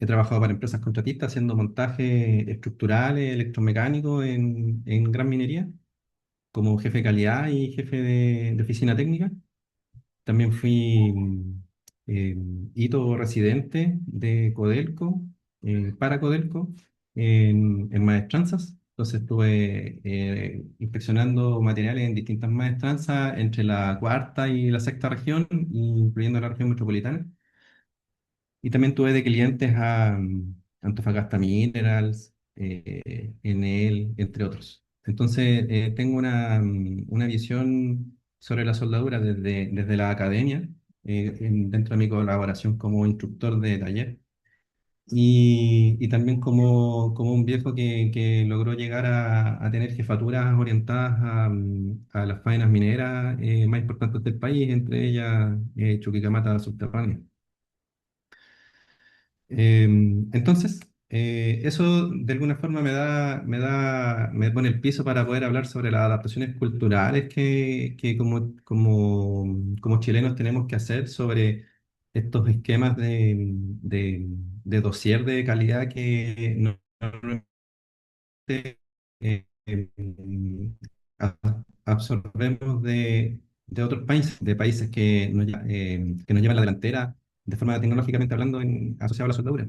He trabajado para empresas contratistas haciendo montajes estructurales, electromecánicos en gran minería, como jefe de calidad y jefe de oficina técnica. También fui eh, hito residente de Codelco, para Codelco, en maestranzas. Entonces estuve inspeccionando materiales en distintas maestranzas entre la cuarta y la sexta región, incluyendo la región metropolitana. Y también tuve de clientes a Antofagasta Minerals, Enel, entre otros. Entonces, tengo una visión sobre la soldadura desde la academia, dentro de mi colaboración como instructor de taller, y también como un viejo que logró llegar a tener jefaturas orientadas a las faenas mineras más importantes del país, entre ellas Chuquicamata Subterránea. Entonces, eso de alguna forma me pone el piso para poder hablar sobre las adaptaciones culturales que como chilenos tenemos que hacer sobre estos esquemas de dossier de calidad que normalmente a- absorbemos de otros países, de países que nos llevan la delantera de forma tecnológicamente hablando asociado a la soldadura.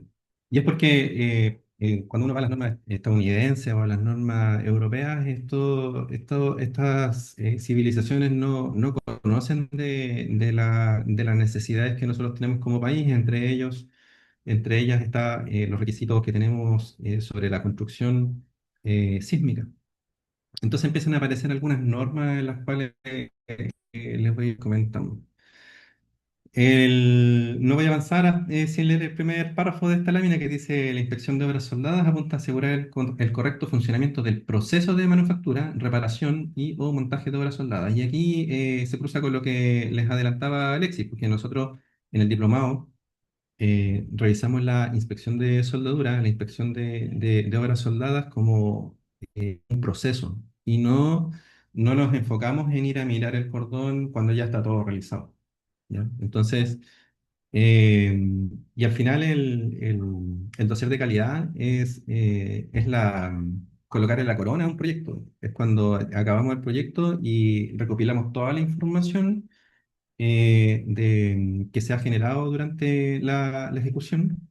Y es porque cuando uno va a las normas estadounidenses o a las normas europeas, estas civilizaciones no conocen de las necesidades que nosotros tenemos como país, entre ellas está los requisitos que tenemos sobre la construcción sísmica. Entonces empiezan a aparecer algunas normas en las cuales les voy comentando. No voy a avanzar sin leer el primer párrafo de esta lámina, que dice: la inspección de obras soldadas apunta a asegurar el correcto funcionamiento del proceso de manufactura, reparación y o montaje de obras soldadas. Y aquí se cruza con lo que les adelantaba Alexis, porque nosotros en el diplomado revisamos la inspección de soldadura, la inspección de obras soldadas como un proceso, y no nos enfocamos en ir a mirar el cordón cuando ya está todo realizado, ¿ya? Entonces, y al final el dossier de calidad es colocar en la corona un proyecto. Es cuando acabamos el proyecto y recopilamos toda la información que se ha generado durante la ejecución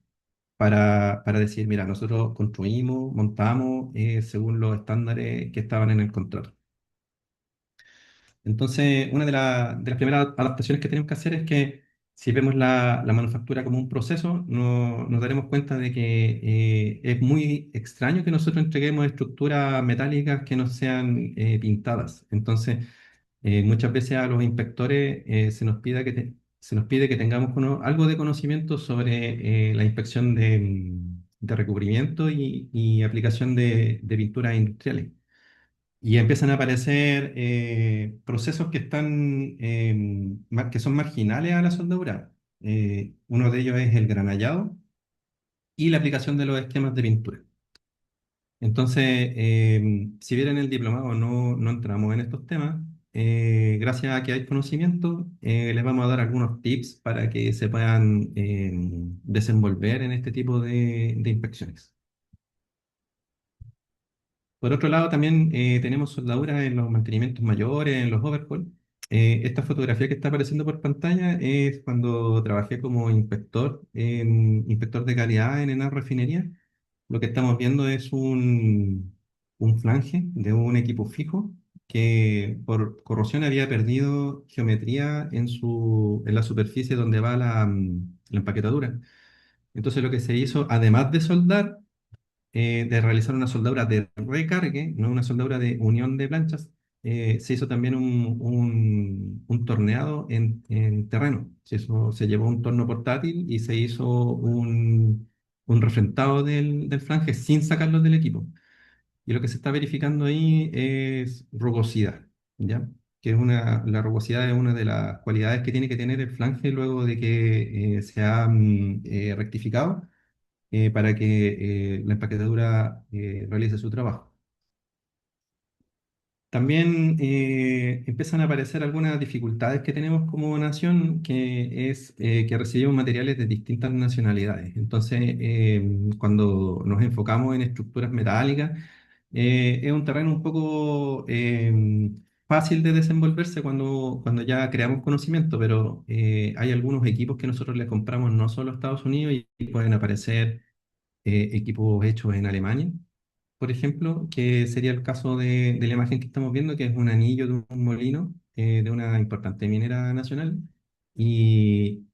para decir, mira, nosotros construimos, montamos según los estándares que estaban en el contrato. Entonces, una de las primeras adaptaciones que tenemos que hacer es que si vemos la manufactura como un proceso, nos daremos cuenta de que es muy extraño que nosotros entreguemos estructuras metálicas que no sean pintadas. Entonces, muchas veces a los inspectores se nos pide que tengamos algo de conocimiento sobre la inspección de recubrimiento y aplicación de pinturas industriales. Y empiezan a aparecer procesos que que son marginales a la soldadura. Uno de ellos es el granallado y la aplicación de los esquemas de pintura. Entonces, si bien en el diplomado no entramos en estos temas, gracias a que hay conocimiento, les vamos a dar algunos tips para que se puedan desenvolver en este tipo de inspecciones. Por otro lado, también tenemos soldaduras en los mantenimientos mayores, en los overhaul. Esta fotografía que está apareciendo por pantalla es cuando trabajé como inspector de calidad en ENAR Refinería. Lo que estamos viendo es un flange de un equipo fijo que por corrosión había perdido geometría en la superficie donde va la empaquetadura. Entonces lo que se hizo, además de soldar, de realizar una soldadura de recargue, no una soldadura de unión de planchas, se hizo también un torneado en terreno. Se llevó un torno portátil y se hizo un refrentado del flange sin sacarlo del equipo. Y lo que se está verificando ahí es rugosidad, ¿ya? La rugosidad es una de las cualidades que tiene que tener el flange luego de que se ha rectificado para que la empaquetadura realice su trabajo. También empiezan a aparecer algunas dificultades que tenemos como nación, que es que recibimos materiales de distintas nacionalidades. Entonces, cuando nos enfocamos en estructuras metálicas, es un terreno un poco fácil de desenvolverse cuando ya creamos conocimiento, pero hay algunos equipos que nosotros le compramos no solo a Estados Unidos y pueden aparecer equipos hechos en Alemania, por ejemplo, que sería el caso de la imagen que estamos viendo, que es un anillo de un molino de una importante minera nacional. Y,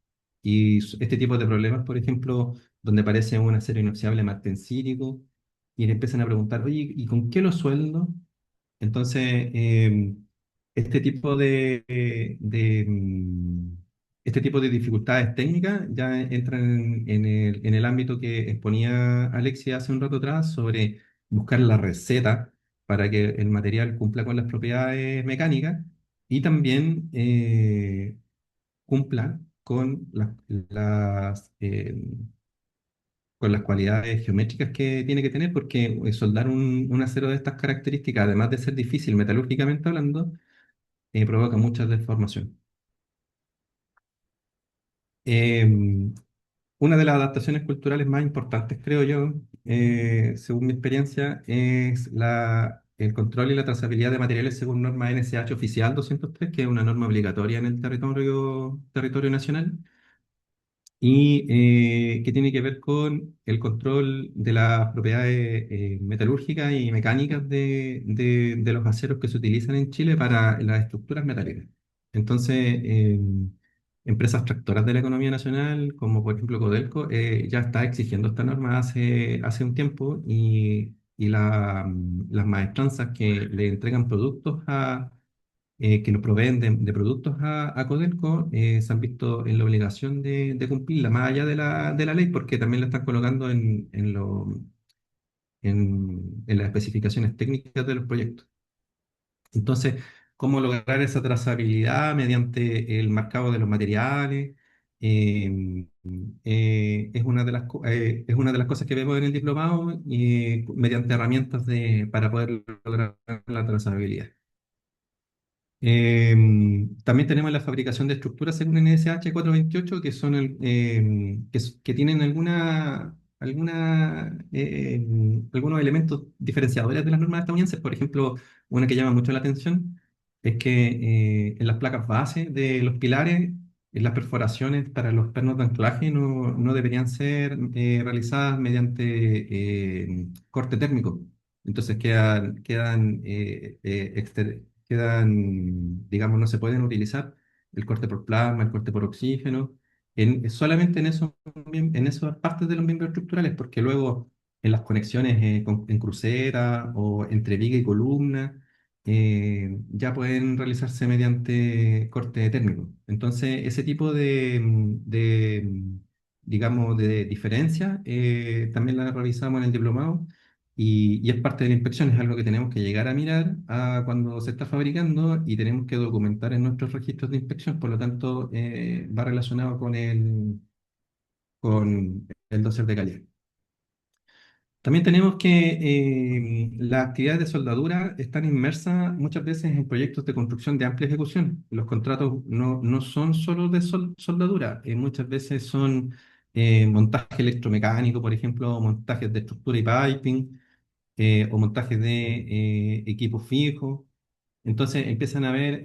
este tipo de problemas, por ejemplo, donde aparece un acero inoxidable martensílico, y le empiezan a preguntar, oye, ¿y con qué lo sueldo? Entonces, este tipo este tipo de dificultades técnicas ya entran en el ámbito que exponía Alexia hace un rato atrás sobre buscar la receta para que el material cumpla con las propiedades mecánicas y también cumpla con las cualidades geométricas que tiene que tener, porque soldar un acero de estas características, además de ser difícil metalúrgicamente hablando, provoca mucha deformación. Em, una de las adaptaciones culturales más importantes, creo yo, según mi experiencia, es el control y la trazabilidad de materiales según norma NSH oficial 203, que es una norma obligatoria en el territorio nacional y que tiene que ver con el control de las propiedades metalúrgicas y mecánicas de los aceros que se utilizan en Chile para las estructuras metálicas. Entonces, empresas tractoras de la economía nacional, como por ejemplo Codelco, ya está exigiendo esta norma hace un tiempo y las maestranzas que le entregan productos que nos proveen de productos a Codelco se han visto en la obligación de cumplirla, más allá de la ley, porque también la están colocando en las especificaciones técnicas de los proyectos. Entonces, ¿cómo lograr esa trazabilidad mediante el marcado de los materiales? Eh, es una de las cosas que vemos en el diplomado mediante herramientas para poder lograr la trazabilidad. También tenemos la fabricación de estructuras según NSH 428, que son que tienen algunos elementos diferenciadores de las normas estadounidenses. Por ejemplo, una que llama mucho la atención es que en las placas base de los pilares, las perforaciones para los pernos de anclaje no deberían ser realizadas mediante corte térmico. Entonces digamos, no se pueden utilizar el corte por plasma, el corte por oxígeno, solamente en esas partes de los miembros estructurales, porque luego en las conexiones en crucera o entre viga y columna ya pueden realizarse mediante corte térmico. Entonces, ese tipo digamos, de diferencia también la revisamos en el diplomado y es parte de la inspección, es algo que tenemos que llegar a mirar cuando se está fabricando y tenemos que documentar en nuestros registros de inspección, por lo tanto, va relacionado con el dossier de calidad. También tenemos que las actividades de soldadura están inmersas muchas veces en proyectos de construcción de amplia ejecución. Los contratos no son solo de soldadura, muchas veces son montaje electromecánico, por ejemplo, montajes de estructura y piping, o montajes de equipos fijos. Entonces empiezan a ver,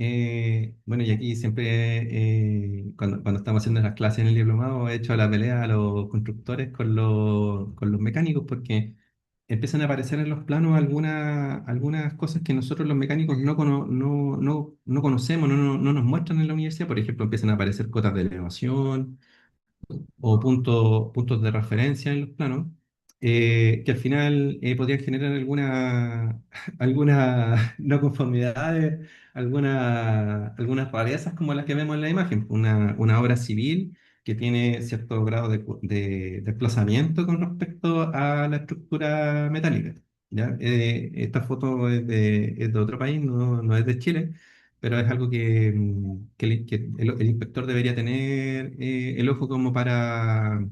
bueno, y aquí siempre, cuando estamos haciendo las clases en el diplomado, he hecho la pelea a los constructores con los mecánicos, porque empiezan a aparecer en los planos algunas cosas que nosotros los mecánicos no conocemos, no nos muestran en la universidad. Por ejemplo, empiezan a aparecer cotas de elevación o puntos de referencia en los planos, que al final podrían generar alguna no conformidades, algunas rarezas como las que vemos en la imagen. Una obra civil que tiene cierto grado de desplazamiento con respecto a la estructura metálica. ¿Ya? Esta foto es de otro país, no es de Chile, pero es algo que el inspector debería tener el ojo como para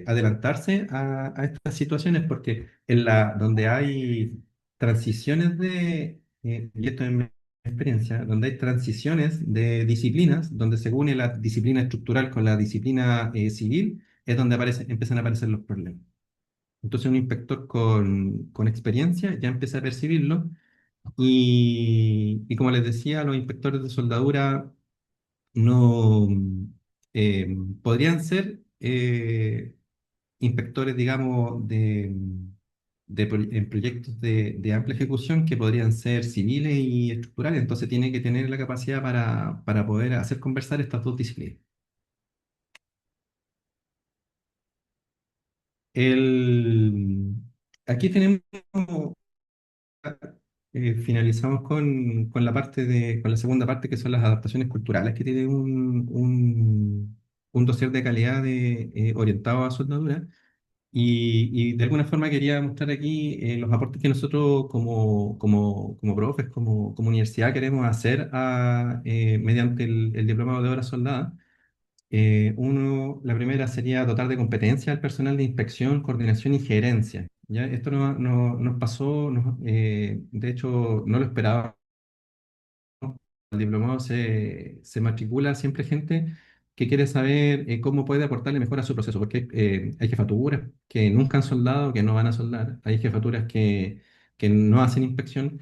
adelantarse a estas situaciones, porque donde hay transiciones y esto es mi experiencia, donde hay transiciones de disciplinas, donde se une la disciplina estructural con la disciplina civil, es donde empiezan a aparecer los problemas. Entonces un inspector con experiencia ya empieza a percibirlo y como les decía, los inspectores de soldadura no podrían ser inspectores, digamos, en proyectos de amplia ejecución que podrían ser civiles y estructurales. Entonces tiene que tener la capacidad para poder hacer conversar estas dos disciplinas. El, aquí tenemos finalizamos con con la segunda parte, que son las adaptaciones culturales que tiene un dossier de calidad orientado a soldadura. Y de alguna forma quería mostrar aquí los aportes que nosotros como profes, como universidad queremos hacer mediante el diplomado de obra soldada. La primera sería dotar de competencia al personal de inspección, coordinación y gerencia. ¿Ya? Esto nos pasó, de hecho no lo esperaba. El diplomado se matricula siempre gente que quiere saber cómo puede aportarle mejor a su proceso, porque hay jefaturas que nunca han soldado, que no van a soldar, hay jefaturas que no hacen inspección,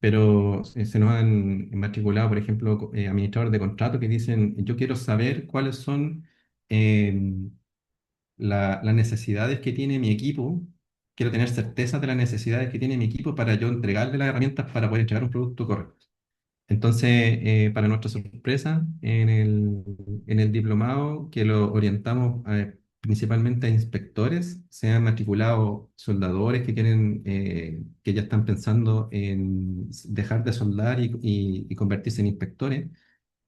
pero se nos han matriculado, por ejemplo, administradores de contrato que dicen, yo quiero saber cuáles son eh, las necesidades que tiene mi equipo, quiero tener certeza de las necesidades que tiene mi equipo para yo entregarle las herramientas para poder entregar un producto correcto. Entonces, para nuestra sorpresa, en el diplomado que lo orientamos principalmente a inspectores, se han matriculado soldadores que ya están pensando en dejar de soldar y convertirse en inspectores,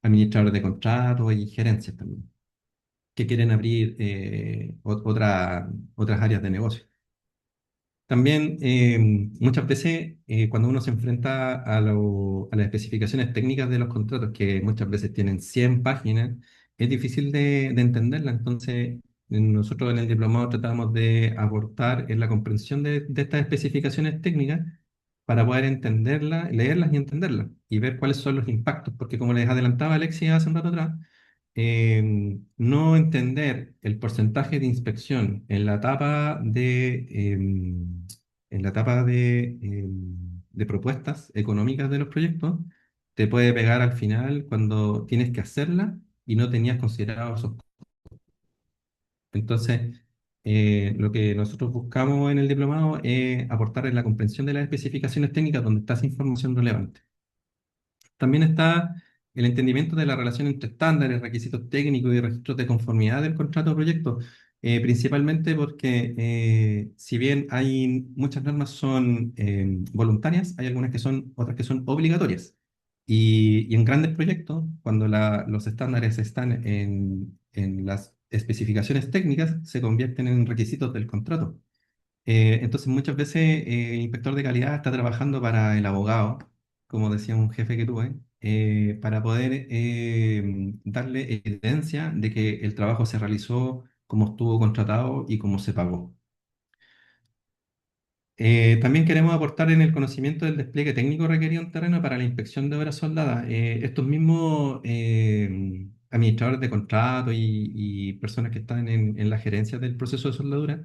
administradores de contratos y gerencias también, que quieren abrir otras áreas de negocio. También muchas veces cuando uno se enfrenta a las especificaciones técnicas de los contratos, que muchas veces tienen 100 páginas, es difícil de entenderla. Entonces, nosotros en el diplomado tratamos de aportar en la comprensión de estas especificaciones técnicas para poder entenderlas, leerlas y entenderlas, y ver cuáles son los impactos, porque como les adelantaba Alexia hace un rato atrás, no entender el porcentaje de inspección en la etapa de propuestas económicas de los proyectos, te puede pegar al final cuando tienes que hacerla y no tenías considerado esos. Entonces, lo que nosotros buscamos en el diplomado es aportar en la comprensión de las especificaciones técnicas donde está esa información relevante. También está el entendimiento de la relación entre estándares, requisitos técnicos y registros de conformidad del contrato o proyecto, principalmente porque si bien hay muchas normas son voluntarias, hay algunas que son, otras que son obligatorias. Y en grandes proyectos, cuando los estándares están en las especificaciones técnicas, se convierten en requisitos del contrato. Entonces muchas veces el inspector de calidad está trabajando para el abogado, como decía un jefe que tuve, para poder darle evidencia de que el trabajo se realizó como estuvo contratado y como se pagó. También queremos aportar en el conocimiento del despliegue técnico requerido en terreno para la inspección de obras soldadas. Estos mismos administradores de contrato y personas que están en la gerencia del proceso de soldadura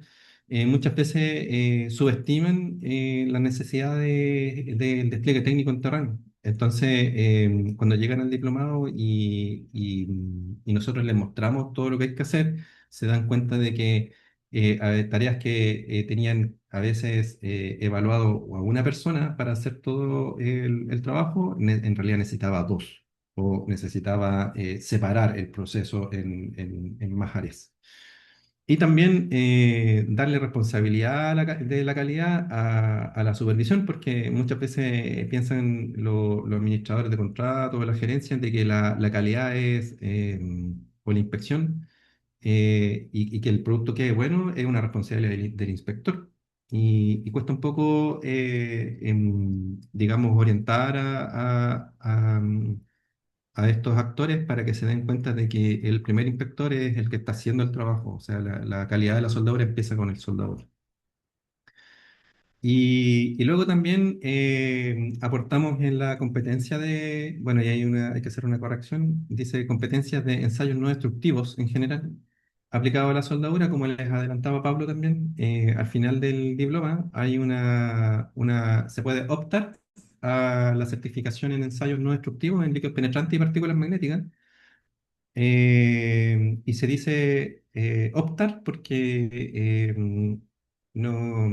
muchas veces subestiman la necesidad del despliegue técnico en terreno. Entonces, cuando llegan al diplomado y nosotros les mostramos todo lo que hay que hacer, se dan cuenta de que tareas que tenían a veces evaluado a una persona para hacer todo el trabajo, en realidad necesitaba dos, o necesitaba separar el proceso en más áreas. Y también darle responsabilidad de la calidad a la supervisión, porque muchas veces piensan los administradores de contrato o la gerencia de que la calidad es, o la inspección, y que el producto quede bueno es una responsabilidad del inspector. Y cuesta un poco, digamos, orientar a estos actores para que se den cuenta de que el primer inspector es el que está haciendo el trabajo. O sea, la calidad de la soldadura empieza con el soldador. Y luego también aportamos en la competencia bueno, y hay que hacer una corrección, dice competencias de ensayos no destructivos en general, aplicado a la soldadura, como les adelantaba Pablo también, al final del diploma se puede optar a la certificación en ensayos no destructivos en líquidos penetrantes y partículas magnéticas, y se dice optar porque no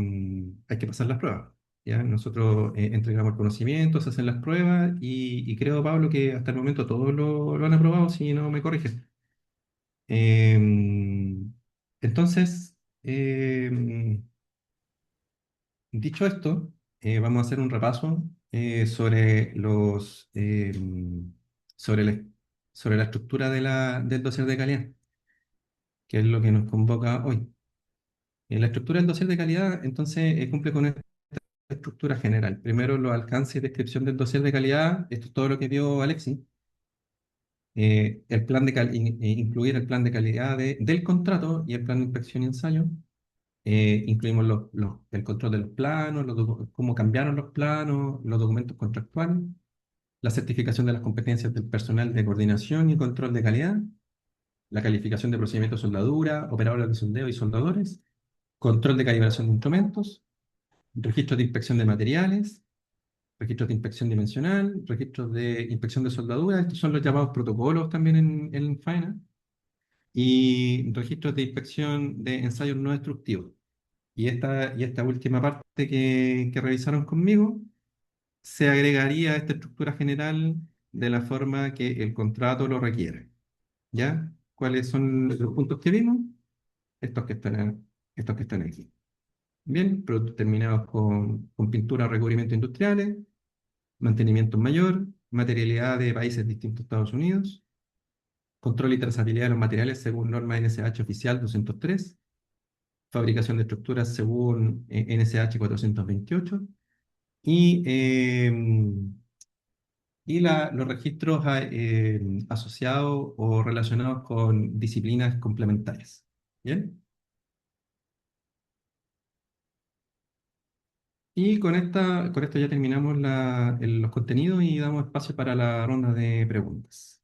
hay que pasar las pruebas. ¿Ya? Nosotros entregamos el conocimiento, se hacen las pruebas y creo, Pablo, que hasta el momento todos lo han aprobado, si no me corrigen. Entonces, dicho esto, vamos a hacer un repaso sobre la, sobre la estructura del dossier de calidad, que es lo que nos convoca hoy. La estructura del dossier de calidad, entonces, cumple con esta estructura general. Primero, los alcances y descripción del dossier de calidad. Esto es todo lo que vio Alexi. Incluir el plan de calidad del contrato y el plan de inspección y ensayo. Incluimos el control de los planos, cómo cambiaron los planos, los documentos contractuales, la certificación de las competencias del personal de coordinación y control de calidad, la calificación de procedimientos de soldadura, operadores de soldeo y soldadores, control de calibración de instrumentos, registros de inspección de materiales, registros de inspección dimensional, registros de inspección de soldadura, estos son los llamados protocolos también en faena, y registros de inspección de ensayos no destructivos. Y esta última parte que revisaron conmigo se agregaría a esta estructura general de la forma que el contrato lo requiere. ¿Ya? ¿Cuáles son los puntos que vimos? Estos que están aquí. Bien, productos terminados con pintura o recubrimientos industriales, mantenimiento mayor, materialidad de países distintos a Estados Unidos, control y trazabilidad de los materiales según norma NSH oficial 203, fabricación de estructuras según NSH 428 y, los registros asociados o relacionados con disciplinas complementarias. ¿Bien? Y con esto ya terminamos los contenidos y damos espacio para la ronda de preguntas.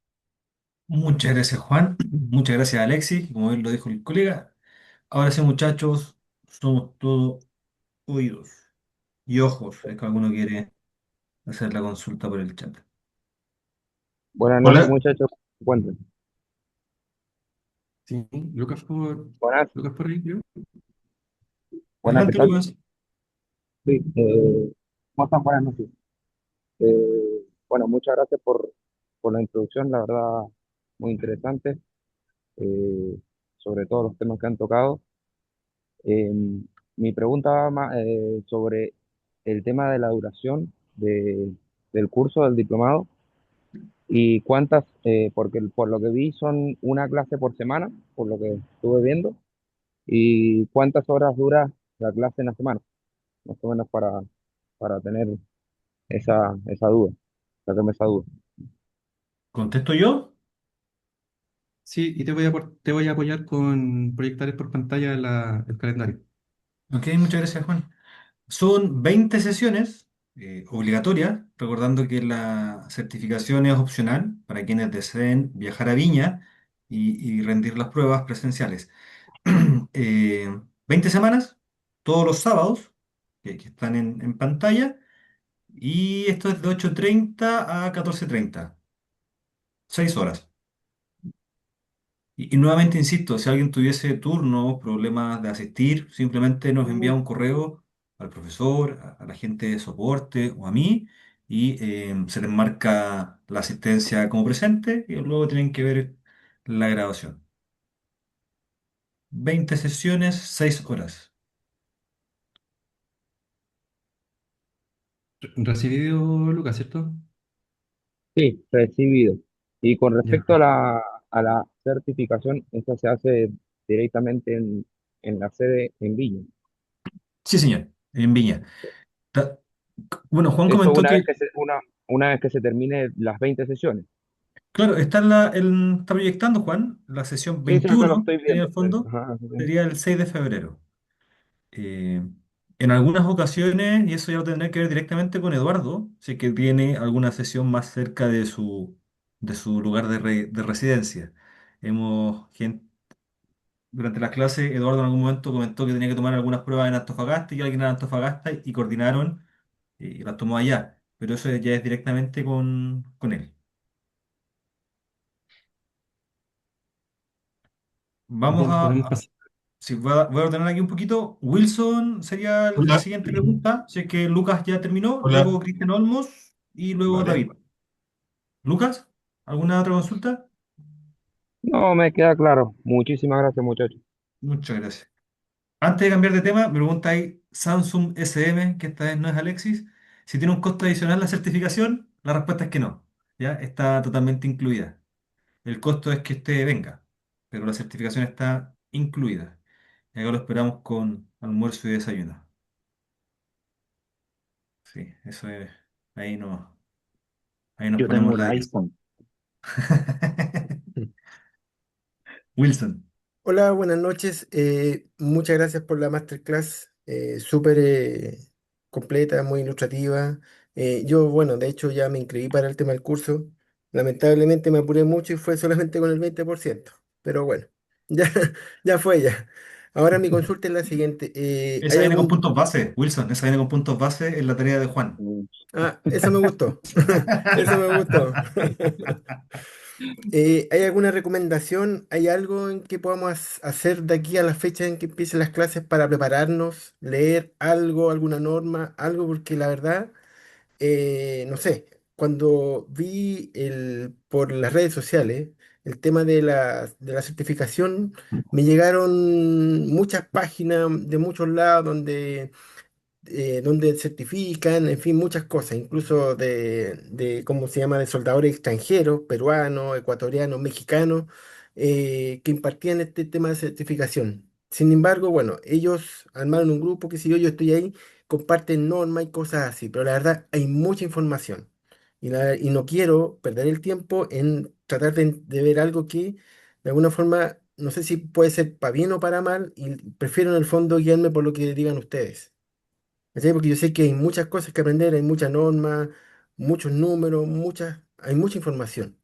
Muchas gracias, Juan. Muchas gracias, Alexis. Como bien lo dijo el colega, ahora sí, muchachos, somos todos oídos y ojos. Es que alguno quiere hacer la consulta por el chat. Buenas noches, Hola. muchachos. ¿Cómo se encuentran? Sí, Buenas, Lucas por ahí, creo. buenas, ¿qué Adelante, tal? Lucas. Sí, ¿cómo están? Buenas noches. Bueno, muchas gracias por la introducción, la verdad, muy interesante, eh, sobre todos los temas que han tocado. Eh, Mi pregunta va sobre el tema de la duración del curso del diplomado y cuántas, porque por lo que vi son una clase por semana, por lo que estuve viendo, y cuántas horas dura la clase en la semana, más o menos para tener esa duda, sacarme esa duda. ¿Contesto yo? Sí, y te voy a apoyar con proyectar por pantalla el calendario. Ok, muchas gracias, Juan. Son 20 sesiones obligatorias, recordando que la certificación es opcional para quienes deseen viajar a Viña y rendir las pruebas presenciales. 20 semanas, todos los sábados, que están en pantalla, y esto es de 8:30 a 14:30, 6 horas. Y nuevamente insisto, si alguien tuviese turnos, problemas de asistir, simplemente nos envía un correo al profesor, a la gente de soporte o a mí, y se les marca la asistencia como presente y luego tienen que ver la grabación. 20 sesiones, 6 horas. Recibido Lucas, ¿cierto? Sí, recibido. Y con Ya. respecto a la certificación, esta se hace directamente en la sede en Viña. Sí, señor, en Viña. Ta- Bueno, Juan Eso comentó que, una vez que se termine las 20 sesiones. claro, está proyectando, Juan, la sesión Sí, sí, acá lo 21 estoy en viendo. el fondo, Ajá, sí, sí. sería el 6 de febrero. Eh, en algunas ocasiones, y eso ya lo tendré que ver directamente con Eduardo, si es que tiene alguna sesión más cerca de su lugar de residencia. Durante las clases, Eduardo en algún momento comentó que tenía que tomar algunas pruebas en Antofagasta y alguien en Antofagasta y coordinaron y las tomó allá. Pero eso ya es directamente con él. Vamos Bien, podemos a, pasar. Sí, voy a ordenar aquí un poquito. Wilson sería la Hola, siguiente pregunta. Si es que Lucas ya terminó, hola. luego Cristian Olmos y luego Vale. David. ¿Lucas? ¿Alguna otra consulta? No, me queda claro. Muchísimas gracias, muchachos. Muchas gracias. Antes de cambiar de tema, me pregunta ahí Samsung SM, que esta vez no es Alexis, si tiene un costo adicional la certificación. La respuesta es que no. Ya está totalmente incluida. El costo es que usted venga, pero la certificación está incluida. Y acá lo esperamos con almuerzo y desayuno. Sí, eso es. Ahí no. Ahí nos Yo tengo ponemos un la 10. iPhone. Wilson. Hola, buenas noches. Muchas gracias por la masterclass, súper completa, muy ilustrativa. Yo, bueno, de hecho ya me inscribí para el tema del curso. Lamentablemente me apuré mucho y fue solamente con el 20%, pero bueno, ya, ya fue ya. Ahora mi consulta es la siguiente. Esa ¿Hay viene con algún... puntos base, Wilson. Esa viene con puntos base en la tarea de Juan. Mm, Ah, esa me gustó. Esa me gustó. ¿Hay alguna recomendación? ¿Hay algo en que podamos hacer de aquí a la fecha en que empiecen las clases para prepararnos, leer algo, alguna norma, algo? Porque la verdad, no sé, cuando vi por las redes sociales el tema de la certificación, me llegaron muchas páginas de muchos lados donde certifican, en fin, muchas cosas, incluso ¿cómo se llama?, de soldadores extranjeros, peruanos, ecuatorianos, mexicanos, que impartían este tema de certificación. Sin embargo, bueno, ellos armaron un grupo, que si yo estoy ahí, comparten normas y cosas así, pero la verdad hay mucha información y no quiero perder el tiempo en tratar de ver algo que de alguna forma, no sé si puede ser para bien o para mal, y prefiero en el fondo guiarme por lo que digan ustedes. ¿Cachai? Porque yo sé que hay muchas cosas que aprender, hay muchas normas, muchos números, hay mucha información.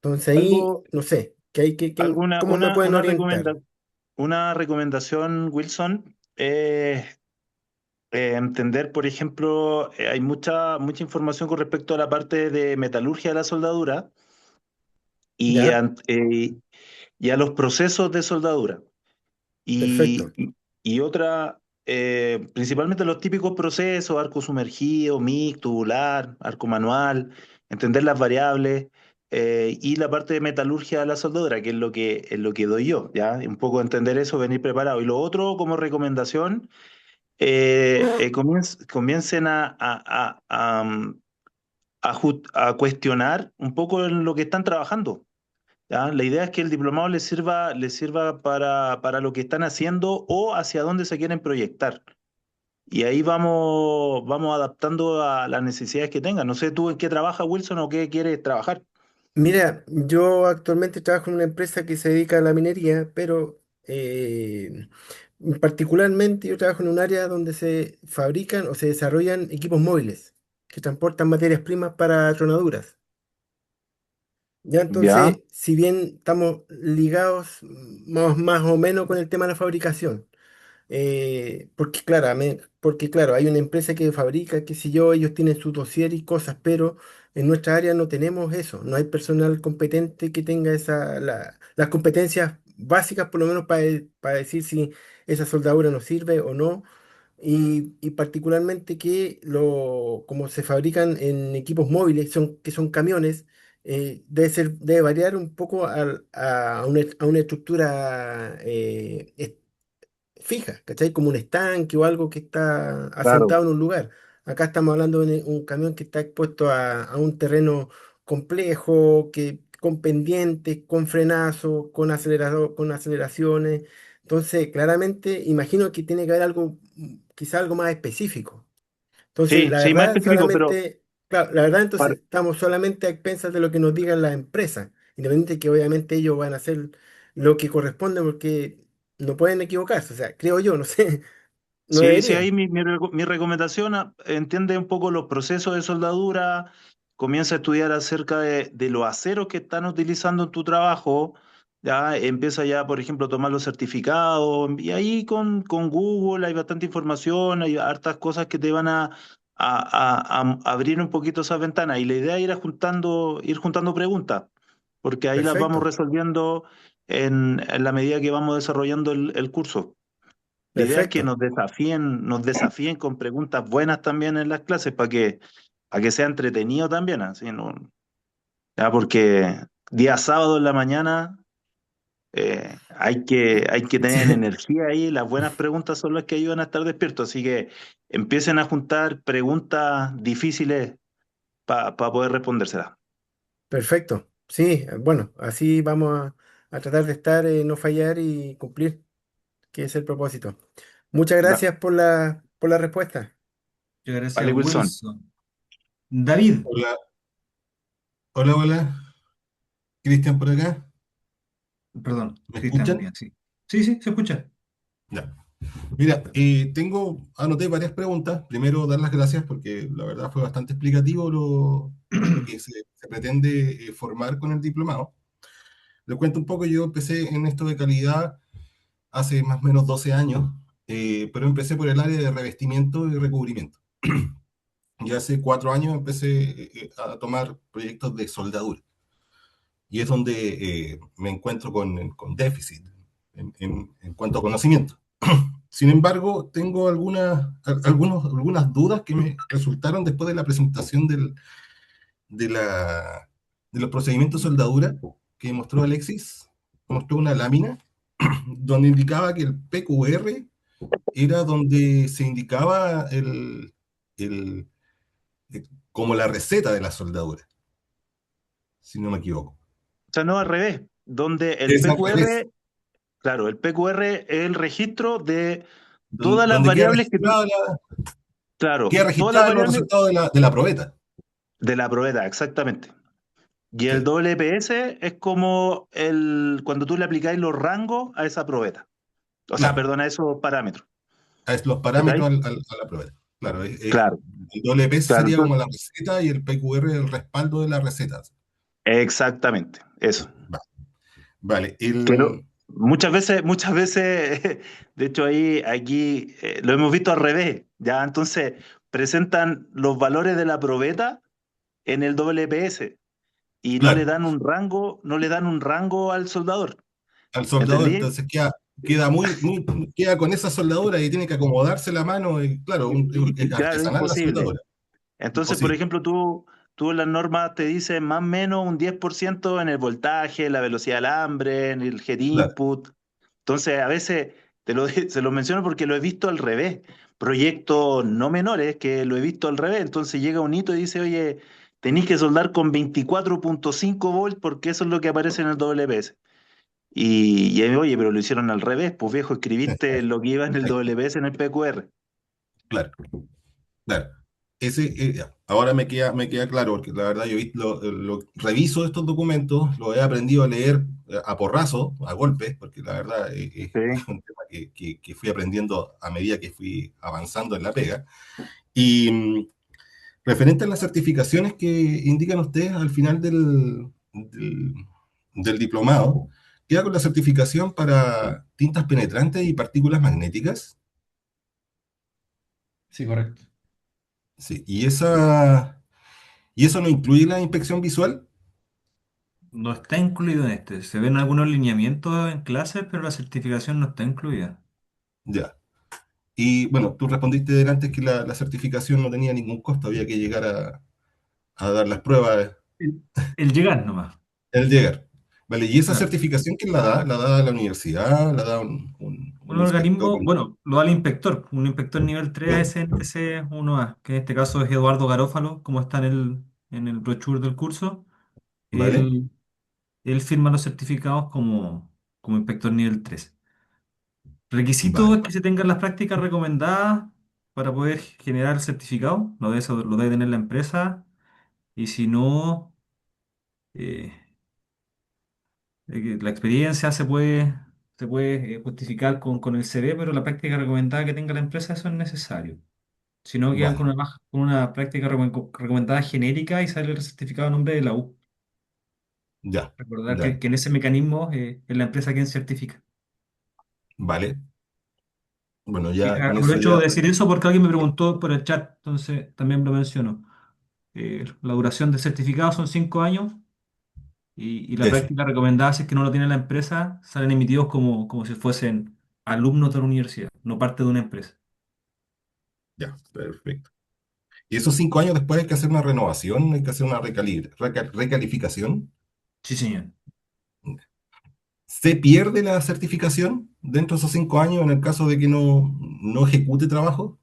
Entonces ahí, Algo, no sé, que hay alguna, ¿cómo me pueden orientar? una recomendación, Wilson, es entender, por ejemplo, hay mucha información con respecto a la parte de metalurgia de la soldadura y, Ya, y a los procesos de soldadura. perfecto. Y otra, principalmente los típicos procesos, arco sumergido, MIG, tubular, arco manual, entender las variables y la parte de metalurgia de la soldadura, que es lo que doy yo, ¿ya? Un poco entender eso, venir preparado. Y lo otro, como recomendación, comiencen a cuestionar un poco en lo que están trabajando. ¿Ya? La idea es que el diplomado les sirva para lo que están haciendo o hacia dónde se quieren proyectar. Y ahí vamos adaptando a las necesidades que tengan. No sé tú en qué trabajas, Wilson, o qué quieres trabajar. Mira, yo actualmente trabajo en una empresa que se dedica a la minería, pero particularmente yo trabajo en un área donde se fabrican o se desarrollan equipos móviles que transportan materias primas para tronaduras. Ya Ya, entonces, si bien estamos ligados más o menos con el tema de la fabricación, porque claro, hay una empresa que fabrica, qué sé yo, ellos tienen su dossier y cosas, pero en nuestra área no tenemos eso, no hay personal competente que tenga las competencias básicas, por lo menos para decir si esa soldadura nos sirve o no, y particularmente como se fabrican en equipos móviles, que son camiones, debe variar un poco a una estructura fija, ¿cachai? Como un estanque o algo que está claro. asentado en un lugar. Acá estamos hablando de un camión que está expuesto a un terreno complejo, con pendientes, con frenazo, con acelerador, con aceleraciones. Entonces, claramente, imagino que tiene que haber algo, quizá algo más específico. Entonces, Sí, la sí, más verdad, específico, pero solamente, claro, la verdad, entonces par- estamos solamente a expensas de lo que nos digan las empresas, independiente que obviamente ellos van a hacer lo que corresponde porque no pueden equivocarse, o sea, creo yo, no sé, no sí, sí, ahí deberían. mi recomendación, entiende un poco los procesos de soldadura, comienza a estudiar acerca de los aceros que están utilizando en tu trabajo, ya empieza ya, por ejemplo, a tomar los certificados, y ahí con Google hay bastante información, hay hartas cosas que te van a abrir un poquito esas ventanas, y la idea es ir juntando preguntas, porque ahí las vamos Perfecto, resolviendo en la medida que vamos desarrollando el curso. La idea es que perfecto, nos desafíen con preguntas buenas también en las clases para que sea entretenido también, así, ¿no? Ya, porque día sábado en la mañana hay que tener Sí, energía ahí, las buenas preguntas son las que ayudan a estar despiertos, así que empiecen a juntar preguntas difíciles para poder respondérselas. perfecto. Sí, bueno, así vamos a tratar de estar, no fallar y cumplir, que es el propósito. Muchas Va- gracias por la respuesta. Muchas gracias, Vale, Wilson. Wilson. David, hola, hola, Cristian por acá, perdón, ¿me Cristian escuchan? María, sí. Sí, sí, se escucha. Ya. Mira, anoté varias preguntas. Primero, dar las gracias porque la verdad fue bastante explicativo lo que se pretende formar con el diplomado. Les cuento un poco, yo empecé en esto de calidad hace más o menos 12 años, pero empecé por el área de revestimiento y recubrimiento. Y hace 4 años empecé a tomar proyectos de soldadura. Y es donde me encuentro con déficit en cuanto a conocimiento. Sin embargo, tengo algunas dudas que me resultaron después de la presentación de, la, de los procedimientos de soldadura que mostró Alexis. Mostró una lámina donde indicaba que el PQR era donde se indicaba el- como la receta de la soldadura, si no me equivoco. O sea, no al revés, donde el Es al revés, PQR, claro, el PQR es el registro de todas las donde variables que tú, queda claro, todas las registrado los variables resultados de la probeta. de la probeta, exactamente. Y el Sí, WPS es como cuando tú le aplicáis los rangos a esa probeta. O sea, claro, perdón, a esos parámetros. es los parámetros ¿Cachai? a la probeta. Claro, Claro, el WPS claro. sería como Entonces, la receta y el PQR el respaldo de la receta. Exactamente, eso. Va- Vale, Pero muchas veces, de hecho aquí lo hemos visto al revés, ¿ya? Entonces presentan los valores de la probeta en el WPS y no le claro, dan un rango, no le dan un rango al soldador, al soldador, ¿entendí? entonces queda con esa soldadura y tiene que acomodarse la mano, y claro, es Claro, artesanal la imposible. soldadura, Entonces, por imposible. ejemplo, tú en las normas te dicen más o menos un 10% en el voltaje, la velocidad del alambre, en el head Claro, input. Entonces, a veces se lo menciono porque lo he visto al revés. Proyectos no menores que lo he visto al revés. Entonces llega un hito y dice, oye, tenéis que soldar con 24,5 volts porque eso es lo que aparece en el WPS. Oye, pero lo hicieron al revés. Pues viejo, escribiste lo que iba en el WPS en el PQR. claro. Claro. Ahora me queda claro, porque la verdad yo reviso estos documentos, los he aprendido a leer a porrazo, a golpes, porque la verdad Sí. es un tema que fui aprendiendo a medida que fui avanzando en la pega. Y referente a las certificaciones que indican ustedes al final del diplomado, queda con la certificación para tintas penetrantes y partículas magnéticas. Sí, correcto. Sí, y eso no incluye la inspección visual. No está incluido en este. Se ven algunos lineamientos en clases, pero la certificación no está incluida. Ya. Y bueno, tú respondiste delante que la certificación no tenía ningún costo, había que llegar a dar las pruebas El llegar nomás. en el llegar. Vale, ¿y esa Claro. certificación quién la da? ¿La da la universidad? ¿La da un Un inspector? organismo, bueno, lo da el inspector, un inspector nivel 3 ASNTC 1A, que en este caso es Eduardo Garófalo, como está en el brochure del curso. ¿Vale? Él, él firma los certificados como inspector nivel 3. Requisito Vale, es que se tengan las prácticas recomendadas para poder generar el certificado. Lo debe tener la empresa. Y si no, eh, que la experiencia se puede justificar con el CV, pero la práctica recomendada que tenga la empresa, eso es necesario. Si no, quedan con vale, una práctica recomendada genérica y sale el certificado a nombre de la U. ya, Recordar que, ya, que en ese mecanismo es la empresa quien certifica. vale. Bueno, Y ya con eso aprovecho ya, de decir eso porque alguien me preguntó por el chat, entonces también lo menciono. La duración del certificado son 5 años y la eso, práctica recomendada, si es que no lo tiene la empresa, salen emitidos como si fuesen alumnos de la universidad, no parte de una empresa. ya, perfecto. ¿Y esos 5 años después hay que hacer una renovación? ¿Hay que hacer una recalificación? Sí, señor. ¿Se pierde la certificación dentro de esos 5 años en el caso de que no ejecute trabajo?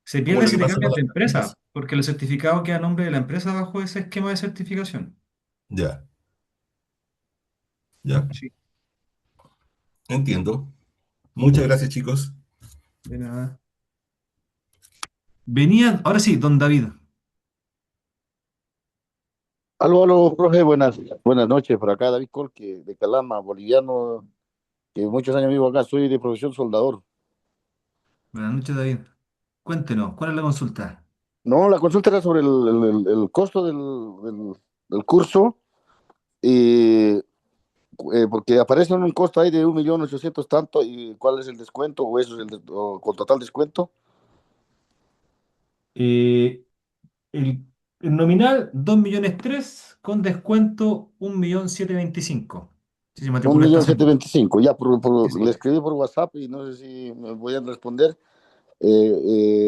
Se Como pierde lo si que te pasó con cambias las de prácticas. empresa, porque el certificado queda a nombre de la empresa bajo ese esquema de certificación. Ya, ya, Sí. entiendo. Muchas gracias, chicos. De nada. Ahora sí, don David. Aló, aló, profe, buenas noches. Por acá, David Colque, de Calama, boliviano, que muchos años vivo acá, soy de profesión soldador. Buenas noches, David. Cuéntenos, ¿cuál es la consulta? No, la consulta era sobre el costo del curso, y, porque aparece un costo ahí de 1.800.000 tanto, y cuál es el descuento, o eso es o con total descuento. Eh, el nominal, 2.300.000, con descuento 1.725.000. Si se Un matricula esta millón semana. 725. Ya Sí, le sí. escribí por WhatsApp y no sé si me voy a responder,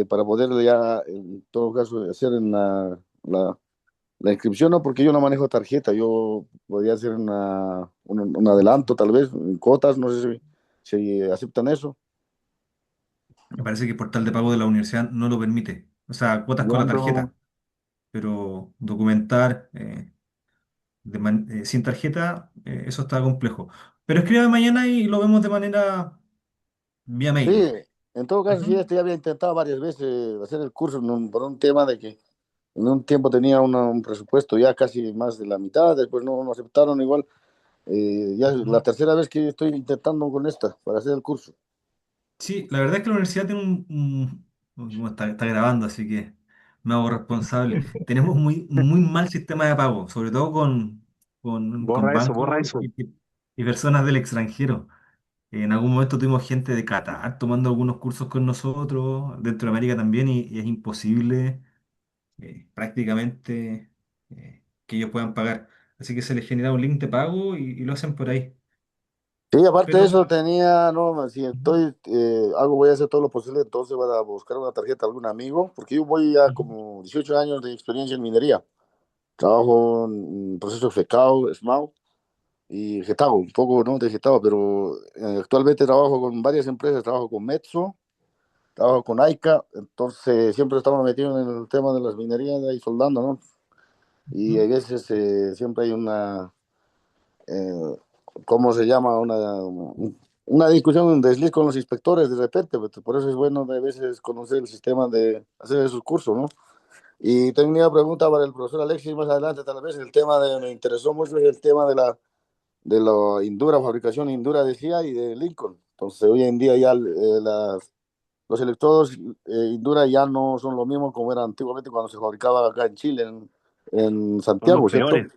para poderle ya, en todo caso, hacer en la inscripción. No, porque yo no manejo tarjeta, yo podría hacer un adelanto tal vez, en cuotas, no sé si aceptan eso. Me parece que el portal de pago de la universidad no lo permite. O sea, cuotas con Ya la no. tarjeta, pero documentar sin tarjeta, eso está complejo. Pero escríbame mañana y lo vemos de manera vía Sí, mail. en todo caso, sí, Ujú. ya había intentado varias veces hacer el curso por un tema de que en un tiempo tenía un presupuesto ya casi más de la mitad, después no aceptaron igual. Ya es la Ujú. tercera vez que estoy intentando con esta para hacer el curso. Sí, la verdad es que la universidad tiene bueno, está grabando, así que me hago responsable. Tenemos muy, muy mal sistema de pago, sobre todo con con Borra bancos eso. y personas del extranjero. En algún momento tuvimos gente de Qatar tomando algunos cursos con nosotros, dentro de América también, y es imposible prácticamente que ellos puedan pagar. Así que se les genera un link de pago y lo hacen por ahí. Sí, aparte de Pero eso tenía, no, si estoy, voy a hacer todo lo posible entonces para buscar una tarjeta de algún amigo, porque yo voy ya ujú, como 18 años de experiencia en minería. Trabajo en proceso FECAO, SMAO y GETAO, un poco, ¿no? De GETAO, pero actualmente trabajo con varias empresas, trabajo con Metso, trabajo con AICA, entonces siempre estamos metidos en el tema de las minerías y soldando, ¿no? Y a ujú. veces siempre hay eh, ¿cómo se llama? Una discusión, un desliz con los inspectores de repente, pues, por eso es bueno a veces conocer el sistema de hacer esos cursos, ¿no? Y tengo una pregunta para el profesor Alexis más adelante, tal vez el tema me interesó mucho es el tema de la Indura, fabricación Indura de CIA y de Lincoln. Entonces, hoy en día ya los electrodos Indura ya no son lo mismo como era antiguamente cuando se fabricaba acá en Chile, en Son los Santiago, ¿cierto? peores.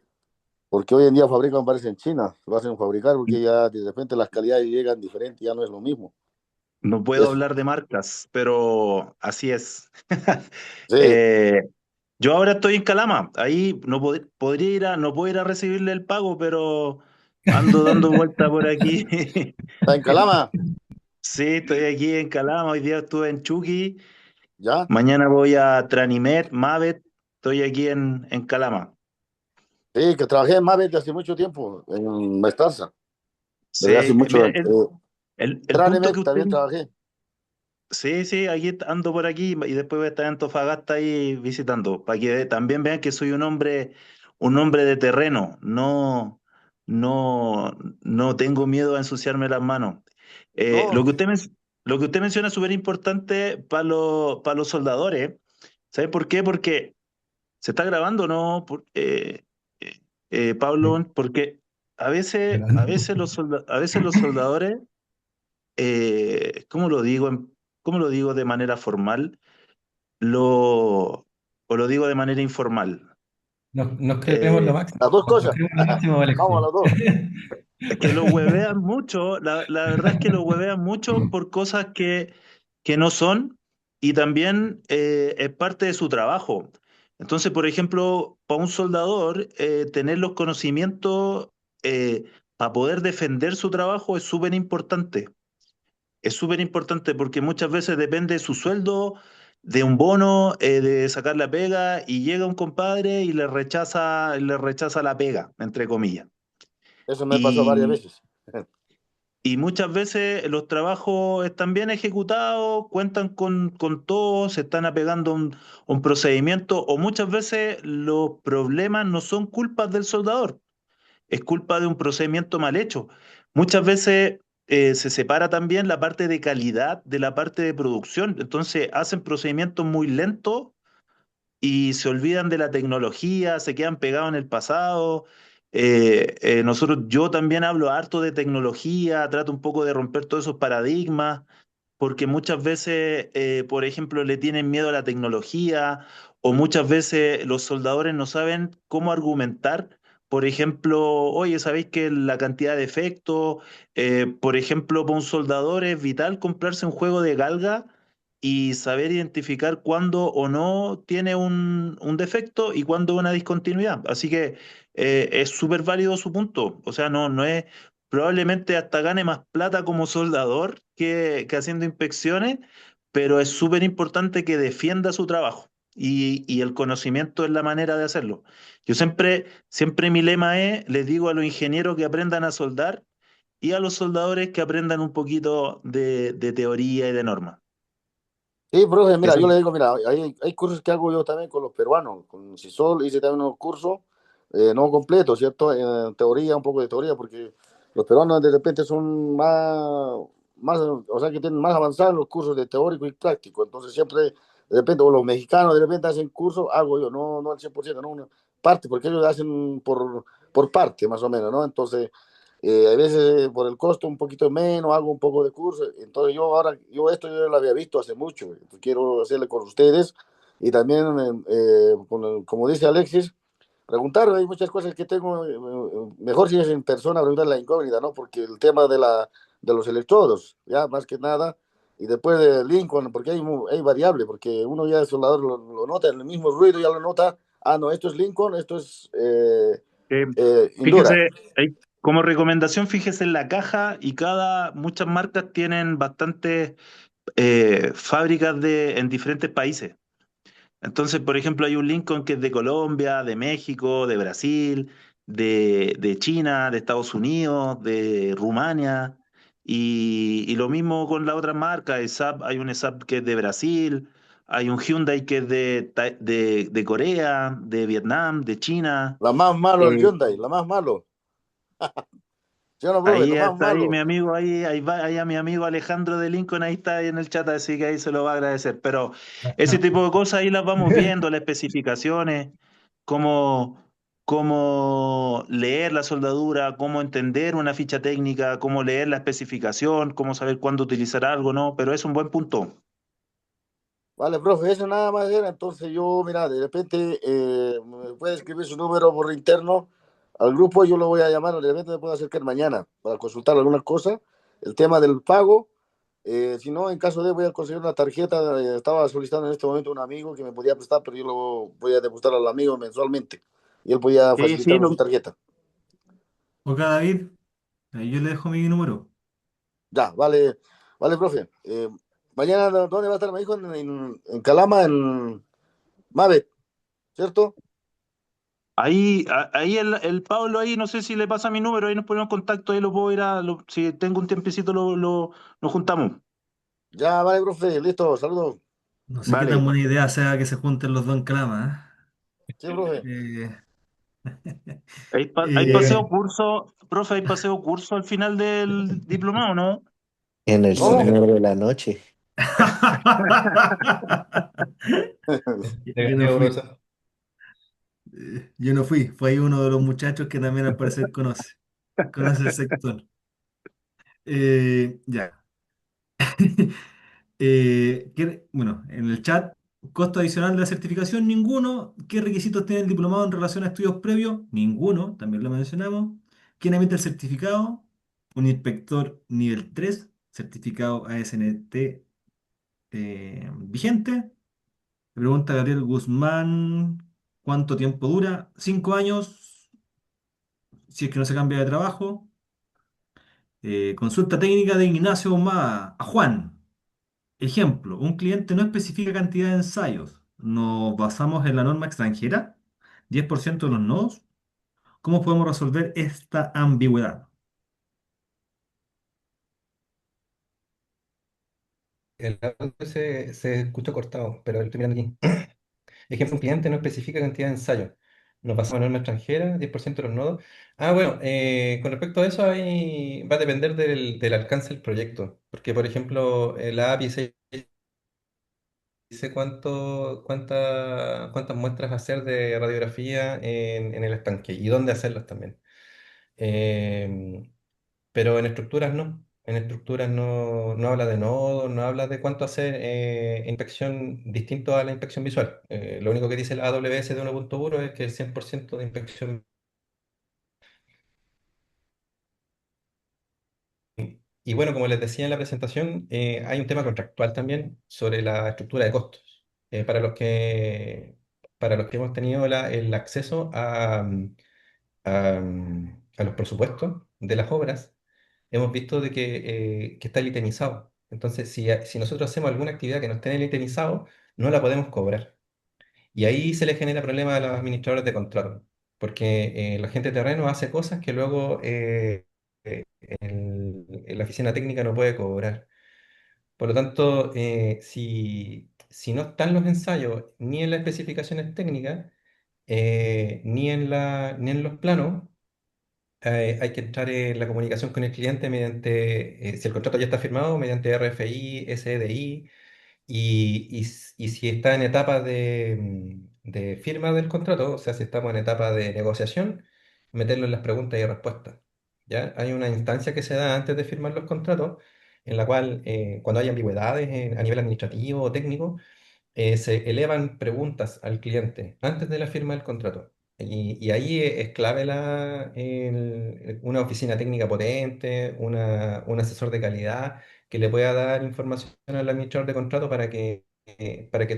Porque hoy en día fabrican, parece en China, lo hacen fabricar porque ya de repente las calidades llegan diferentes, ya no es lo mismo. No puedo Eso, hablar de marcas, pero así es. sí, Eh, yo ahora estoy en Calama. Ahí podría no puedo ir a recibirle el pago, pero ando dando vuelta por aquí. está en Calama, Sí, estoy aquí en Calama. Hoy día estuve en Chucky. ¿ya? Mañana voy a Tranimet, Mavet. Estoy aquí en Calama. Sí, que trabajé en Mave desde hace mucho tiempo, en Maestranza, desde hace Sí, mucho. mira, el punto que Tranemet usted. también trabajé. Sí, sí, aquí ando por aquí y después voy a estar en Antofagasta ahí visitando, para que también vean que soy un hombre de terreno, no, no tengo miedo a ensuciarme las manos. No, Lo que usted menciona es súper importante para los soldadores. ¿Sabe por qué? Porque se está grabando, ¿no? Eh, Sí, Pablo, porque a grabando. veces a veces los soldadores, ¿cómo lo digo? ¿Cómo lo digo de manera formal? O lo digo de manera informal. Nos creemos lo Eh, máximo. las dos Nos cosas. creemos lo máximo, Vamos a Alexis. las dos. es que lo huevean mucho, la verdad es que lo huevean mucho por cosas que no son y también es parte de su trabajo. Entonces, por ejemplo, para un soldador, tener los conocimientos para poder defender su trabajo es súper importante. Es súper importante porque muchas veces depende de su sueldo, de un bono, de sacar la pega y llega un compadre y le rechaza la pega, entre comillas. Eso me pasó varias Y, veces. y muchas veces los trabajos están bien ejecutados, cuentan con todo, se están apegando a un procedimiento o muchas veces los problemas no son culpas del soldador, es culpa de un procedimiento mal hecho. Muchas veces se separa también la parte de calidad de la parte de producción. Entonces hacen procedimientos muy lentos y se olvidan de la tecnología, se quedan pegados en el pasado. Yo también hablo harto de tecnología, trato un poco de romper todos esos paradigmas, porque muchas veces, por ejemplo, le tienen miedo a la tecnología, o muchas veces los soldadores no saben cómo argumentar. Por ejemplo, oye, ¿sabéis que la cantidad de efectos, por ejemplo, para un soldador es vital comprarse un juego de galga y saber identificar cuándo o no tiene un defecto y cuándo una discontinuidad? Así que es súper válido su punto. O sea, no es, probablemente hasta gane más plata como soldador que haciendo inspecciones, pero es súper importante que defienda su trabajo y el conocimiento es la manera de hacerlo. Yo siempre mi lema es, les digo a los ingenieros que aprendan a soldar y a los soldadores que aprendan un poquito de teoría y de norma. Sí, profe, mira, Eso, yo le digo, mira, hay cursos que hago yo también con los peruanos, con CISOL hice también unos cursos, no completos, ¿cierto? En teoría, un poco de teoría, porque los peruanos de repente son o sea, que tienen más avanzados en los cursos de teórico y práctico, entonces siempre, de repente, o los mexicanos de repente hacen cursos, hago yo, no al 100%, no una parte, porque ellos hacen por parte, más o menos, ¿no? Entonces, a veces por el costo un poquito menos, hago un poco de curso. Entonces yo esto yo lo había visto hace mucho. Entonces quiero hacerle con ustedes y también, como dice Alexis, preguntar, hay muchas cosas que tengo, mejor si es en persona, preguntar la incógnita, ¿no? Porque el tema de los electrodos, ya más que nada, y después de Lincoln, porque hay variable, porque uno ya el soldador lo nota, en el mismo ruido ya lo nota, ah, no, esto es Lincoln, esto es Eh, Indura. fíjese, como recomendación, fíjese en la caja y muchas marcas tienen bastantes fábricas en diferentes países. Entonces, por ejemplo, hay un Lincoln que es de Colombia, de México, de Brasil, de China, de Estados Unidos, de Rumania, y lo mismo con la otra marca, hay un SAP que es de Brasil, hay un Hyundai que es de Corea, de Vietnam, de China. La más malo el Eh, Hyundai, la más malo. ¿Sí o no, profe? Ahí Lo más está, ahí mi malo. amigo, ahí va, ahí a mi amigo Alejandro de Lincoln, ahí está ahí en el chat, así que ahí se lo va a agradecer. Pero ese tipo de cosas ahí las vamos viendo, las especificaciones, cómo, cómo leer la soldadura, cómo entender una ficha técnica, cómo leer la especificación, cómo saber cuándo utilizar algo, ¿no? Pero es un buen punto. Vale, profe, eso nada más era. Entonces yo, mira, de repente me puede escribir su número por interno al grupo, yo lo voy a llamar, de repente me puedo acercar mañana para consultar algunas cosas, el tema del pago. Si no, en caso de, voy a conseguir una tarjeta. Estaba solicitando en este momento un amigo que me podía prestar, pero yo lo voy a depositar al amigo mensualmente y él podía Sí, sí, facilitarme su tarjeta. Ok, David, ahí yo le dejo mi número. Ya, vale, vale, profe. Mañana, ¿dónde va a estar? Me dijo en Calama, en Mavet, ¿cierto? ahí el Pablo, ahí no sé si le pasa mi número, ahí nos ponemos en contacto, ahí lo puedo ir si tengo un tiempecito nos juntamos. Ya, vale, profe, listo, saludos. No sé qué tan Vale. buena idea sea que se junten los dos en Calama, Sí, profe. ¿eh? Hay Eh, paseo curso, profe, hay paseo curso al final del diplomado, ¿no? En el ¿Cómo? Señor de la Noche. Yo no Negativo, fui, profesor. yo no fui, fue ahí uno de los muchachos que también al parecer conoce el sector. Ya. Bueno, en el chat, costo adicional de la certificación, ninguno. ¿Qué requisitos tiene el diplomado en relación a estudios previos? Ninguno, también lo mencionamos. ¿Quién emite el certificado? Un inspector nivel 3 certificado ASNT vigente. Me pregunta Gabriel Guzmán, ¿cuánto tiempo dura? 5 años, si es que no se cambia de trabajo. Consulta técnica de Ignacio a Juan. Ejemplo, un cliente no especifica cantidad de ensayos. Nos basamos en la norma extranjera, 10% de los nodos. ¿Cómo podemos resolver esta ambigüedad? El audio se escuchó cortado, pero lo estoy mirando aquí. Ejemplo, un cliente no especifica cantidad de ensayos. Nos basamos en norma extranjera, 10% de los nodos. Ah, bueno, con respecto a eso, ahí va a depender del alcance del proyecto. Porque, por ejemplo, la API 6 dice cuántas muestras hacer de radiografía en el estanque y dónde hacerlas también. Eh, pero en estructuras no. En estructuras no habla de nodos, no habla de cuánto hacer inspección distinto a la inspección visual. Lo único que dice la AWS de 1.1 es que el 100% de inspección. Y bueno, como les decía en la presentación, hay un tema contractual también sobre la estructura de costos. Para los que hemos tenido el acceso a los presupuestos de las obras, hemos visto de que está litemizado. Entonces, si nosotros hacemos alguna actividad que no esté en el litemizado, no la podemos cobrar. Y ahí se le genera problema a los administradores de contrato, porque la gente de terreno hace cosas que luego la oficina técnica no puede cobrar. Por lo tanto, si no están los ensayos ni en las especificaciones técnicas, ni en los planos, hay que entrar en la comunicación con el cliente si el contrato ya está firmado, mediante RFI, SDI, y si está en etapa de firma del contrato, o sea, si estamos en etapa de negociación, meterlo en las preguntas y respuestas. ¿Ya? Hay una instancia que se da antes de firmar los contratos, en la cual, cuando hay ambigüedades a nivel administrativo o técnico, se elevan preguntas al cliente antes de la firma del contrato. Y ahí es clave una oficina técnica potente, un asesor de calidad que le pueda dar información al administrador de contrato para que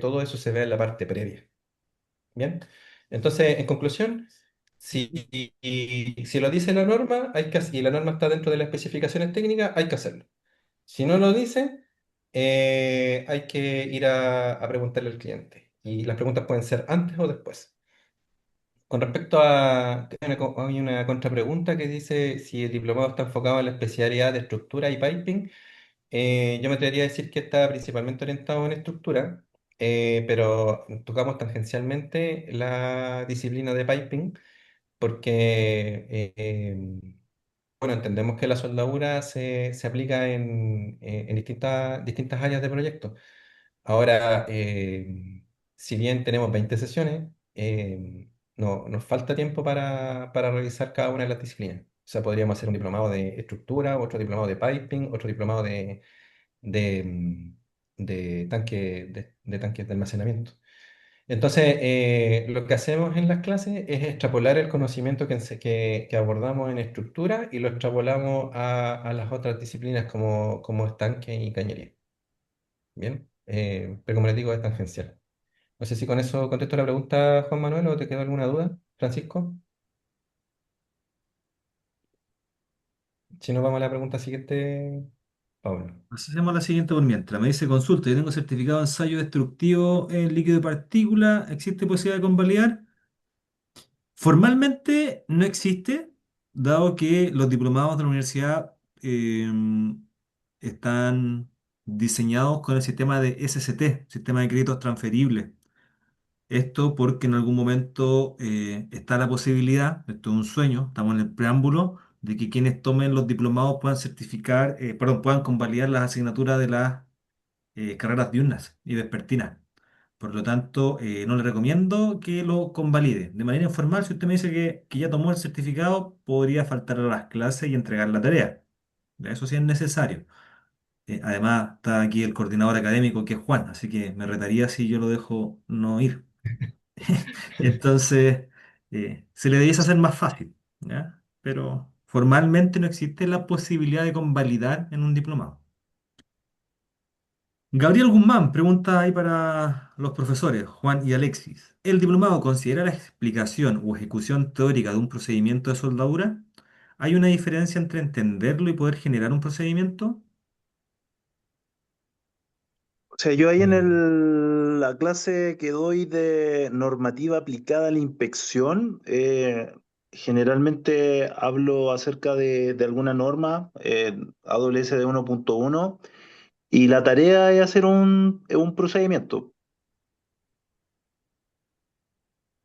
todo eso se vea en la parte previa. Bien, entonces, en conclusión, si lo dice la norma, y la norma está dentro de las especificaciones técnicas, hay que hacerlo. Si no lo dice, hay que ir a preguntarle al cliente. Y las preguntas pueden ser antes o después. Con respecto hay una contrapregunta que dice si el diplomado está enfocado en la especialidad de estructura y piping. Yo me atrevería a decir que está principalmente orientado en estructura, pero tocamos tangencialmente la disciplina de piping porque, bueno, entendemos que la soldadura se aplica en distintas áreas de proyecto. Ahora, si bien tenemos 20 sesiones, no, nos falta tiempo para revisar cada una de las disciplinas. O sea, podríamos hacer un diplomado de estructura, otro diplomado de piping, otro diplomado de, mm, de tanques de almacenamiento. Entonces, lo que hacemos en las clases es extrapolar el conocimiento que abordamos en estructura y lo extrapolamos a las otras disciplinas como estanque y cañería. Bien, pero como les digo, es tangencial. No sé si con eso contesto la pregunta, Juan Manuel, o te quedó alguna duda, Francisco. Si no, vamos a la pregunta siguiente, Pablo. Hacemos la siguiente por mientras. Me dice consulta, yo tengo certificado de ensayo destructivo en líquido de partícula. ¿Existe posibilidad de convalidar? Formalmente no existe, dado que los diplomados de la universidad eh, están diseñados con el sistema de SCT, sistema de créditos transferibles. Esto porque en algún momento está la posibilidad, esto es un sueño, estamos en el preámbulo, de que quienes tomen los diplomados puedan certificar, perdón, puedan convalidar las asignaturas de las carreras diurnas y vespertinas. Por lo tanto, no le recomiendo que lo convalide. De manera informal, si usted me dice que ya tomó el certificado, podría faltar a las clases y entregar la tarea. Ya, eso sí es necesario. Además, está aquí el coordinador académico que es Juan, así que me retaría si yo lo dejo no ir. Entonces, se le debiese hacer más fácil, ¿ya? Pero formalmente no existe la posibilidad de convalidar en un diplomado. Gabriel Guzmán pregunta ahí para los profesores, Juan y Alexis. ¿El diplomado considera la explicación o ejecución teórica de un procedimiento de soldadura? ¿Hay una diferencia entre entenderlo y poder generar un procedimiento? O sea, yo ahí en Eh, la clase que doy de normativa aplicada a la inspección, generalmente hablo acerca de alguna norma, AWS de 1.1, y la tarea es hacer un procedimiento.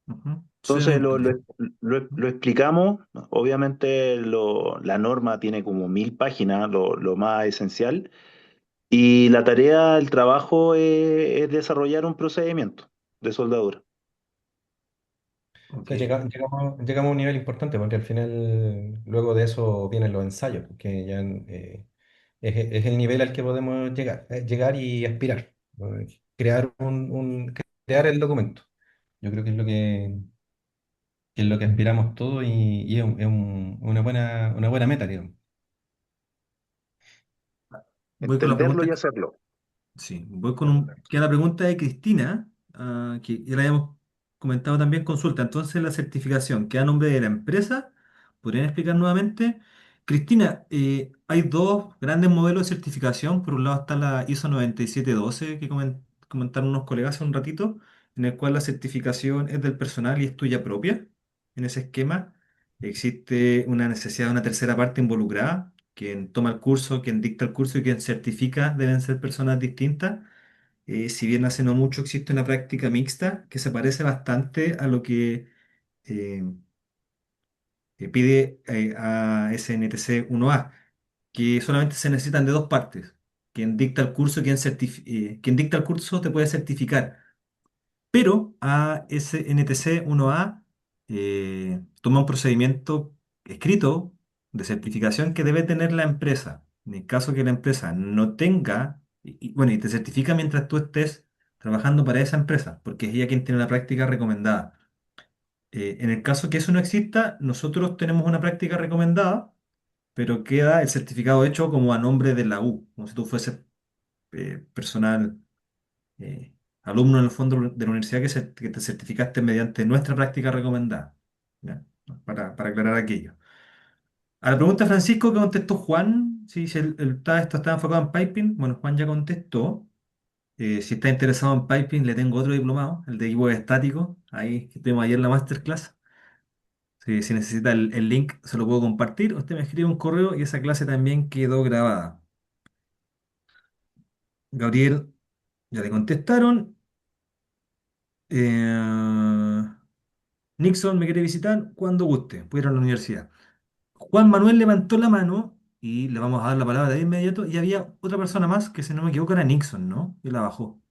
Ujú. Sí, Entonces lo explicamos, obviamente la norma tiene como 1000 páginas, lo más esencial, y la tarea, el trabajo es desarrollar un procedimiento de soldadura. ok. sea, llegamos a un nivel importante porque al final, luego de eso vienen los ensayos, que ya es el nivel al que podemos llegar y aspirar, ¿no? Crear el documento. Yo creo que es lo que aspiramos todos y una buena meta, digamos. Voy con la Entenderlo pregunta. y hacerlo. Sí, voy con que la pregunta de Cristina, que ya la habíamos comentado también, consulta. Entonces, la certificación queda a nombre de la empresa. ¿Podrían explicar nuevamente? Cristina, hay dos grandes modelos de certificación. Por un lado está la ISO 9712, que comentaron unos colegas hace un ratito, en el cual la certificación es del personal y es tuya propia. En ese esquema existe una necesidad de una tercera parte involucrada. Quien toma el curso, quien dicta el curso y quien certifica deben ser personas distintas. Si bien hace no mucho existe una práctica mixta que se parece bastante a lo que eh, pide a SNTC 1A, que solamente se necesitan de dos partes. Quien dicta el curso, quien dicta el curso te puede certificar, pero a ese NTC 1A toma un procedimiento escrito de certificación que debe tener la empresa. En el caso que la empresa no tenga, bueno, y te certifica mientras tú estés trabajando para esa empresa, porque es ella quien tiene la práctica recomendada. En el caso que eso no exista, nosotros tenemos una práctica recomendada, pero queda el certificado hecho como a nombre de la U, como si tú fueses personal, alumno en el fondo de la universidad que te certificaste mediante nuestra práctica recomendada. ¿Ya? Para aclarar aquello. A la pregunta de Francisco que contestó Juan, si esto está enfocado en piping, bueno, Juan ya contestó. Si está interesado en piping, le tengo otro diplomado, el de equipo estático, ahí que tuvimos ayer la masterclass. Si necesita el link, se lo puedo compartir. Usted me escribe un correo y esa clase también quedó grabada. Gabriel, ya le contestaron. Eh, Nixon me quiere visitar cuando guste, puede ir a la universidad. Juan Manuel levantó la mano y le vamos a dar la palabra de inmediato. Y había otra persona más que, si no me equivoco, era Nixon, ¿no? Y la bajó.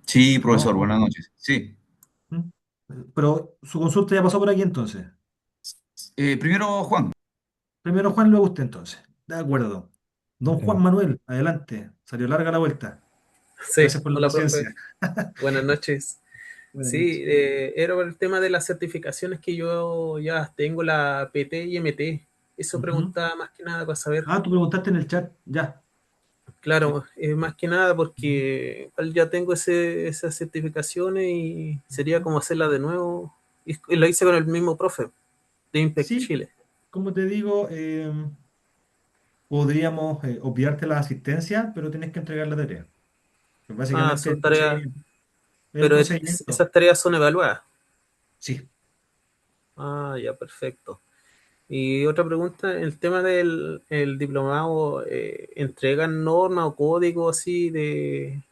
Sí, No, profesor, no. buenas noches. Sí. ¿Mm? Pero su consulta ya pasó por aquí entonces. Primero, Juan. Primero Juan, luego usted entonces. De acuerdo. Don Juan Ok. Manuel, adelante. Salió larga la vuelta. Sí, Gracias por la hola profe, paciencia. buenas noches. Buenas Sí, noches. era por el tema de las certificaciones que yo ya tengo, la PT y MT. Eso Ujú. preguntaba más que nada para saber. Ah, tú preguntaste en el chat. Ya. Sí. Claro, más que nada porque igual ya tengo esas certificaciones y sería Ujú. como hacerlas de nuevo. Y lo hice con el mismo profe de Impec Sí, Chile. como te digo, podríamos obviarte la asistencia, pero tienes que entregar la tarea. Pues Ah, básicamente son tareas, el pero procedimiento. esas tareas son evaluadas. Sí. Ah, ya, perfecto. Y otra pregunta, el tema del el diplomado, ¿entregan normas o códigos así de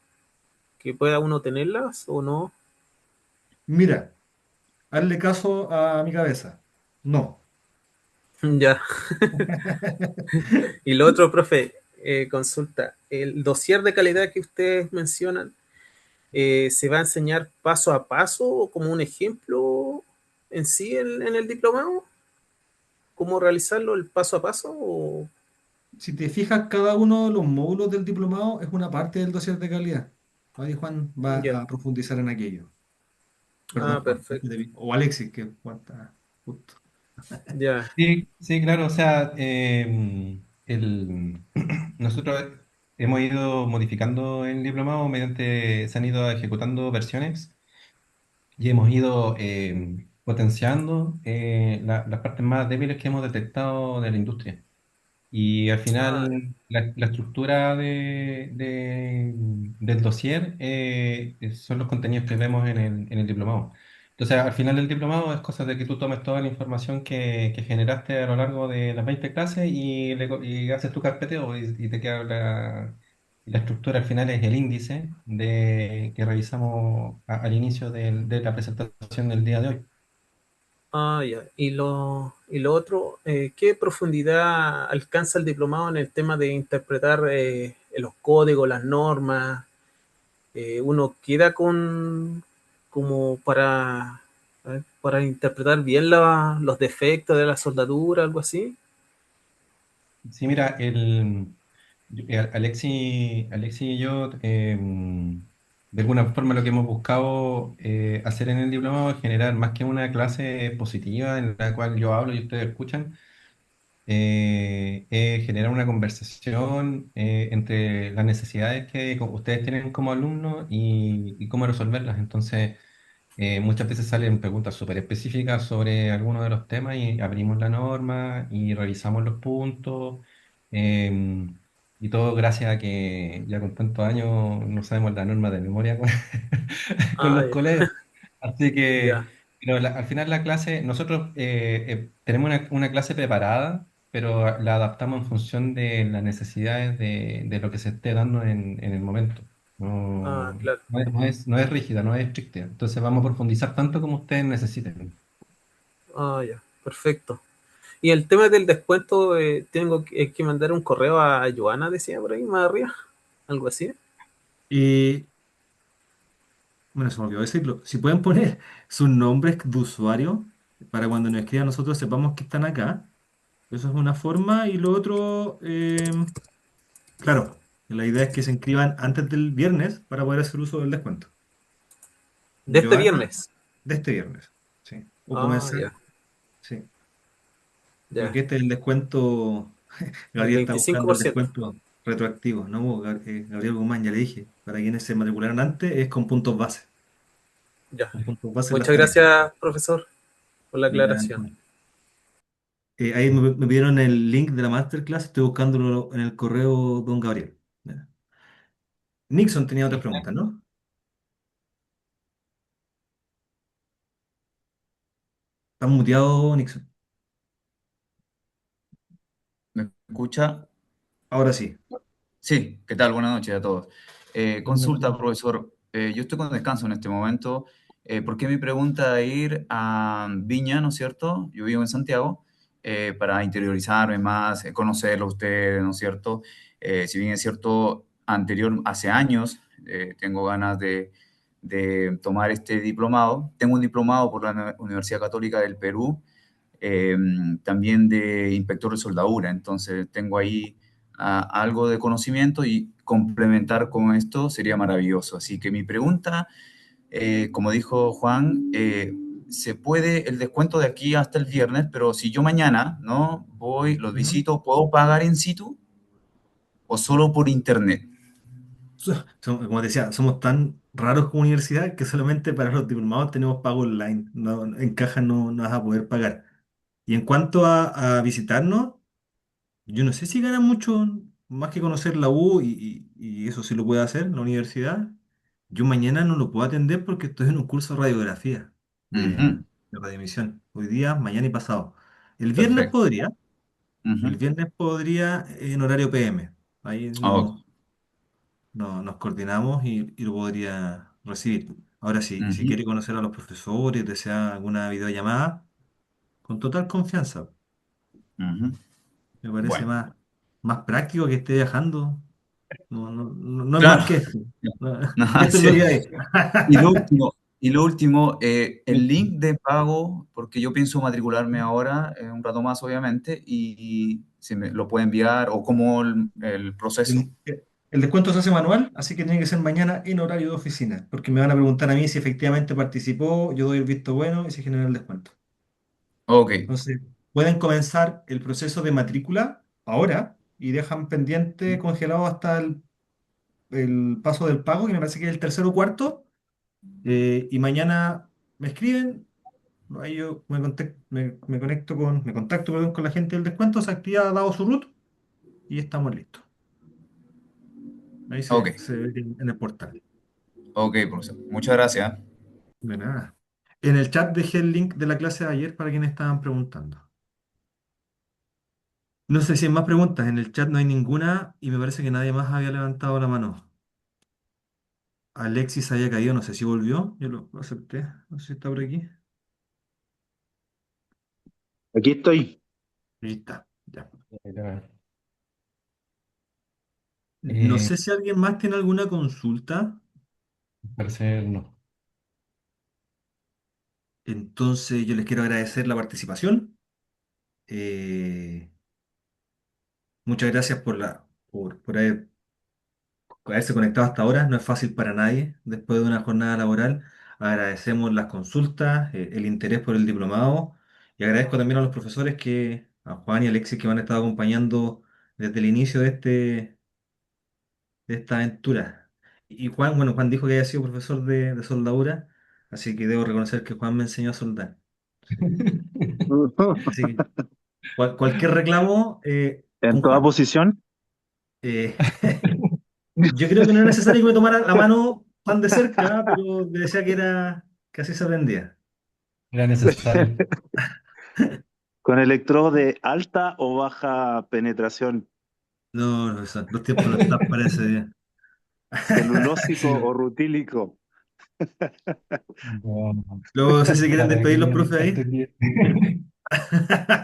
que pueda uno tenerlas o no? Mira, hazle caso a mi cabeza. No. Ya. Y lo otro, profe, consulta, el dossier de calidad que ustedes mencionan, ¿se va a enseñar paso a paso o como un ejemplo en sí en el diplomado? ¿Cómo realizarlo el paso a paso? O... Si te fijas, cada uno de los módulos del diplomado es una parte del dossier de calidad. Ahí Juan va Ya, a profundizar en aquello. Perdón, ah, Juan. perfecto. O Alexis, que Juan está justo. Ya, Sí, sí, claro, o sea, nosotros hemos ido modificando el diplomado mediante, se han ido ejecutando versiones y hemos ido potenciando las partes más débiles que hemos detectado de la industria. Y al ah, final la estructura del dossier son los contenidos que vemos en el diplomado. Entonces, al final del diplomado es cosa de que tú tomes toda la información que generaste a lo largo de las 20 clases y haces tu carpeteo y te queda la estructura al final es el índice que revisamos al inicio de la presentación del día de hoy. ah, ya. Y lo otro, ¿qué profundidad alcanza el diplomado en el tema de interpretar los códigos, las normas? Uno queda con como a ver, para interpretar bien los defectos de la soldadura, algo así. Sí, mira, Alexi y yo, de alguna forma lo que hemos buscado hacer en el diplomado es generar más que una clase positiva en la cual yo hablo y ustedes escuchan, es generar una conversación entre las necesidades que ustedes tienen como alumnos y cómo resolverlas. Entonces, muchas veces salen preguntas súper específicas sobre algunos de los temas y abrimos la norma y revisamos los puntos. eh, y todo gracias a que ya con tantos años no sabemos la norma de memoria con Ah, los colegas. Así que, ya. pero al final la clase, nosotros tenemos una clase preparada, pero la adaptamos en función de las necesidades de lo que se esté dando en el momento. Ah, No, claro. no es rígida, no es estricta. Entonces vamos a profundizar tanto como ustedes necesiten. Ah, ya. Perfecto. Y el tema del descuento, tengo que mandar un correo a Joana, decía por ahí, más arriba. Algo así. Y bueno, se me olvidó decirlo. Si pueden poner sus nombres de usuario para cuando nos escriban nosotros sepamos que están acá. Eso es una forma. Y lo otro, claro, la idea es que se inscriban antes del viernes para poder hacer uso del descuento. De este Joana, viernes. de este viernes. o Ah, comenzar. ya, Sí, ya. porque este es el descuento. El Gabriel está buscando el 25%. descuento retroactivo, ¿no? Gabriel Guzmán, ya le dije, para quienes se matricularon antes es con puntos base. Ya. Con puntos base en las Muchas tarifas. gracias, profesor, por la Ya, aclaración. ahí me pidieron el link de la masterclass, estoy buscándolo en el correo don Gabriel. Ya. Nixon tenía otra pregunta, ¿no? Está muteado, Nixon. ¿Me escucha? Ahora sí. Sí, ¿qué tal? Buenas noches a todos. Buenas Consulta, noches. profesor. Yo estoy con descanso en este momento. ¿Por qué mi pregunta de ir a Viña, ¿no es cierto? Yo vivo en Santiago, para interiorizarme más, conocerlo a ustedes, ¿no es cierto? Si bien es cierto, hace años, tengo ganas de tomar este diplomado. Tengo un diplomado por la Universidad Católica del Perú, eh, también de inspector de soldadura. Entonces tengo ahí algo de conocimiento y complementar con esto sería maravilloso. Así que mi pregunta, como dijo Juan, se puede el descuento de aquí hasta el viernes, pero si yo mañana, ¿no? Voy, los Ujú. visito, ¿puedo pagar en situ o solo por internet? Como te decía, somos tan raros como universidad que solamente para los diplomados tenemos pago online. No, en caja no vas a poder pagar. Y en cuanto a visitarnos, yo no sé si gana mucho más que conocer la U y eso sí lo puede hacer, la universidad. Yo mañana no lo puedo atender porque estoy en un curso de radiografía, Ujú. de radioemisión. Hoy día, mañana y pasado. El viernes Perfecto. podría, el Ujú. viernes podría en horario PM. Ahí Ok. nos coordinamos y lo podría recibir. Ahora sí, si Ujú. quiere conocer a los profesores, desea alguna videollamada, con total confianza. Ujú. Me parece Bueno, más práctico que esté viajando. No es más claro. que esto. No, No, esto es lo sí. que hay. Y lo último, el Sí. link de pago, porque yo pienso matricularme ahora, un rato más, obviamente, y si me lo puede enviar o como el proceso. El descuento se hace manual, así que tiene que ser mañana en horario de oficina, porque me van a preguntar a mí si efectivamente participó, yo doy el visto bueno y se genera el descuento. Ok. Entonces, pueden comenzar el proceso de matrícula ahora y dejan pendiente congelado hasta el paso del pago, que me parece que es el tercero o cuarto, y mañana me escriben. Ahí yo me contacto, perdón, con la gente del descuento, se activa dado su root y estamos listos. Ahí Ok. se ve en el portal. Ok, profesor. Muchas gracias. De nada. En el chat dejé el link de la clase de ayer para quienes estaban preguntando. No sé si hay más preguntas. En el chat no hay ninguna y me parece que nadie más había levantado la mano. Alexis había caído, no sé si volvió. Yo lo acepté. No sé si está por aquí. Aquí estoy. Ahí está. Ya. Era, No eh, sé si alguien más tiene alguna consulta. parecer no. Entonces yo les quiero agradecer la participación. Eh, Muchas gracias por haberse conectado hasta ahora. No es fácil para nadie después de una jornada laboral. Agradecemos las consultas, el interés por el diplomado y agradezco también a los profesores a Juan y Alexis que me han estado acompañando desde el inicio de esta aventura. Y Juan, bueno, Juan dijo que había sido profesor de soldadura, así que debo reconocer que Juan me enseñó a soldar. Sí. Así que cualquier reclamo En con toda Juan. posición. Eh, Yo creo que no era necesario que me tomara la mano tan de cerca, pero me decía que así se aprendía. Era necesario. Con electrodo de alta o baja penetración, No, no, los tiempos no están para ese día. celulósico Sí, o rutílico. No, luego, no sé si quieren la despedir los alegría de profes tanto ahí. día.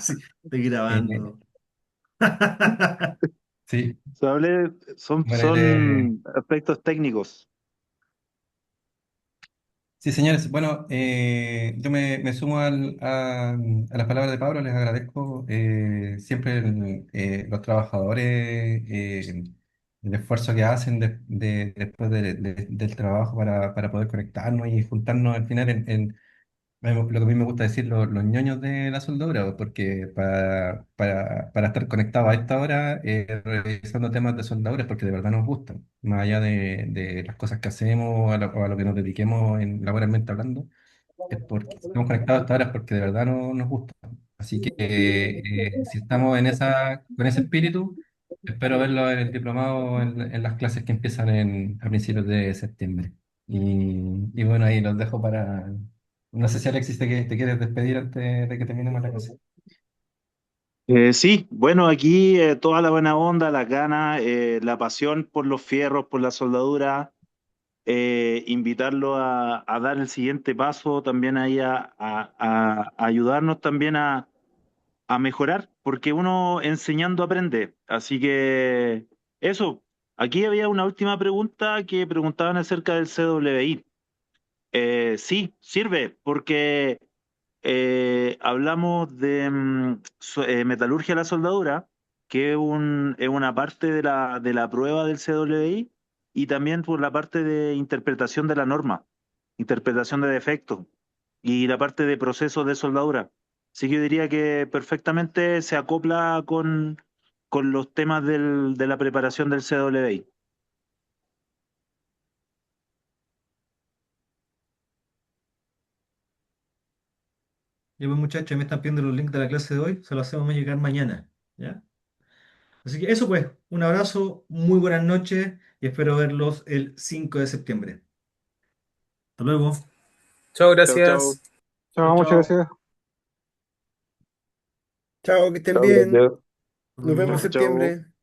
Sí, estoy Eh, grabando. sí, Son, buena idea. son aspectos técnicos. Sí, señores. Bueno, yo me sumo a las palabras de Pablo, les agradezco siempre los trabajadores, el esfuerzo que hacen después del trabajo para poder conectarnos y juntarnos al final Lo que a mí me gusta decir los ñoños de la soldadura, porque para estar conectado a esta hora revisando temas de soldadura, es porque de verdad nos gustan, más allá de las cosas que hacemos o a lo que nos dediquemos laboralmente hablando, es porque si estamos conectados a esta hora es porque de verdad nos gusta. Así que si estamos con ese espíritu, espero verlo en el diplomado en las clases que empiezan a principios de septiembre. Y bueno, ahí los dejo para... No sé si Alexis te quieres despedir antes de que terminemos la clase. Sí, bueno, aquí toda la buena onda, las ganas, la pasión por los fierros, por la soldadura, invitarlo a dar el siguiente paso, también ahí a ayudarnos también a mejorar, porque uno enseñando aprende. Así que eso, aquí había una última pregunta que preguntaban acerca del CWI. Sí, sirve, porque hablamos de metalurgia de la soldadura, que es una parte de la prueba del CWI, y también por la parte de interpretación de la norma, interpretación de defectos, y la parte de procesos de soldadura. Así que yo diría que perfectamente se acopla con los temas de la preparación del CWI. Ya pues muchachos, me están pidiendo los links de la clase de hoy, se los hacemos llegar mañana, ¿ya? Así que eso pues, un abrazo, muy buenas noches y espero verlos el 5 de septiembre. Hasta luego. Chao, Chao, chao. gracias. Chao, Chao, muchas chao. gracias. Chao, que estén Chao, bien. gracias. Nos vemos en Chao. Chao, chao. septiembre.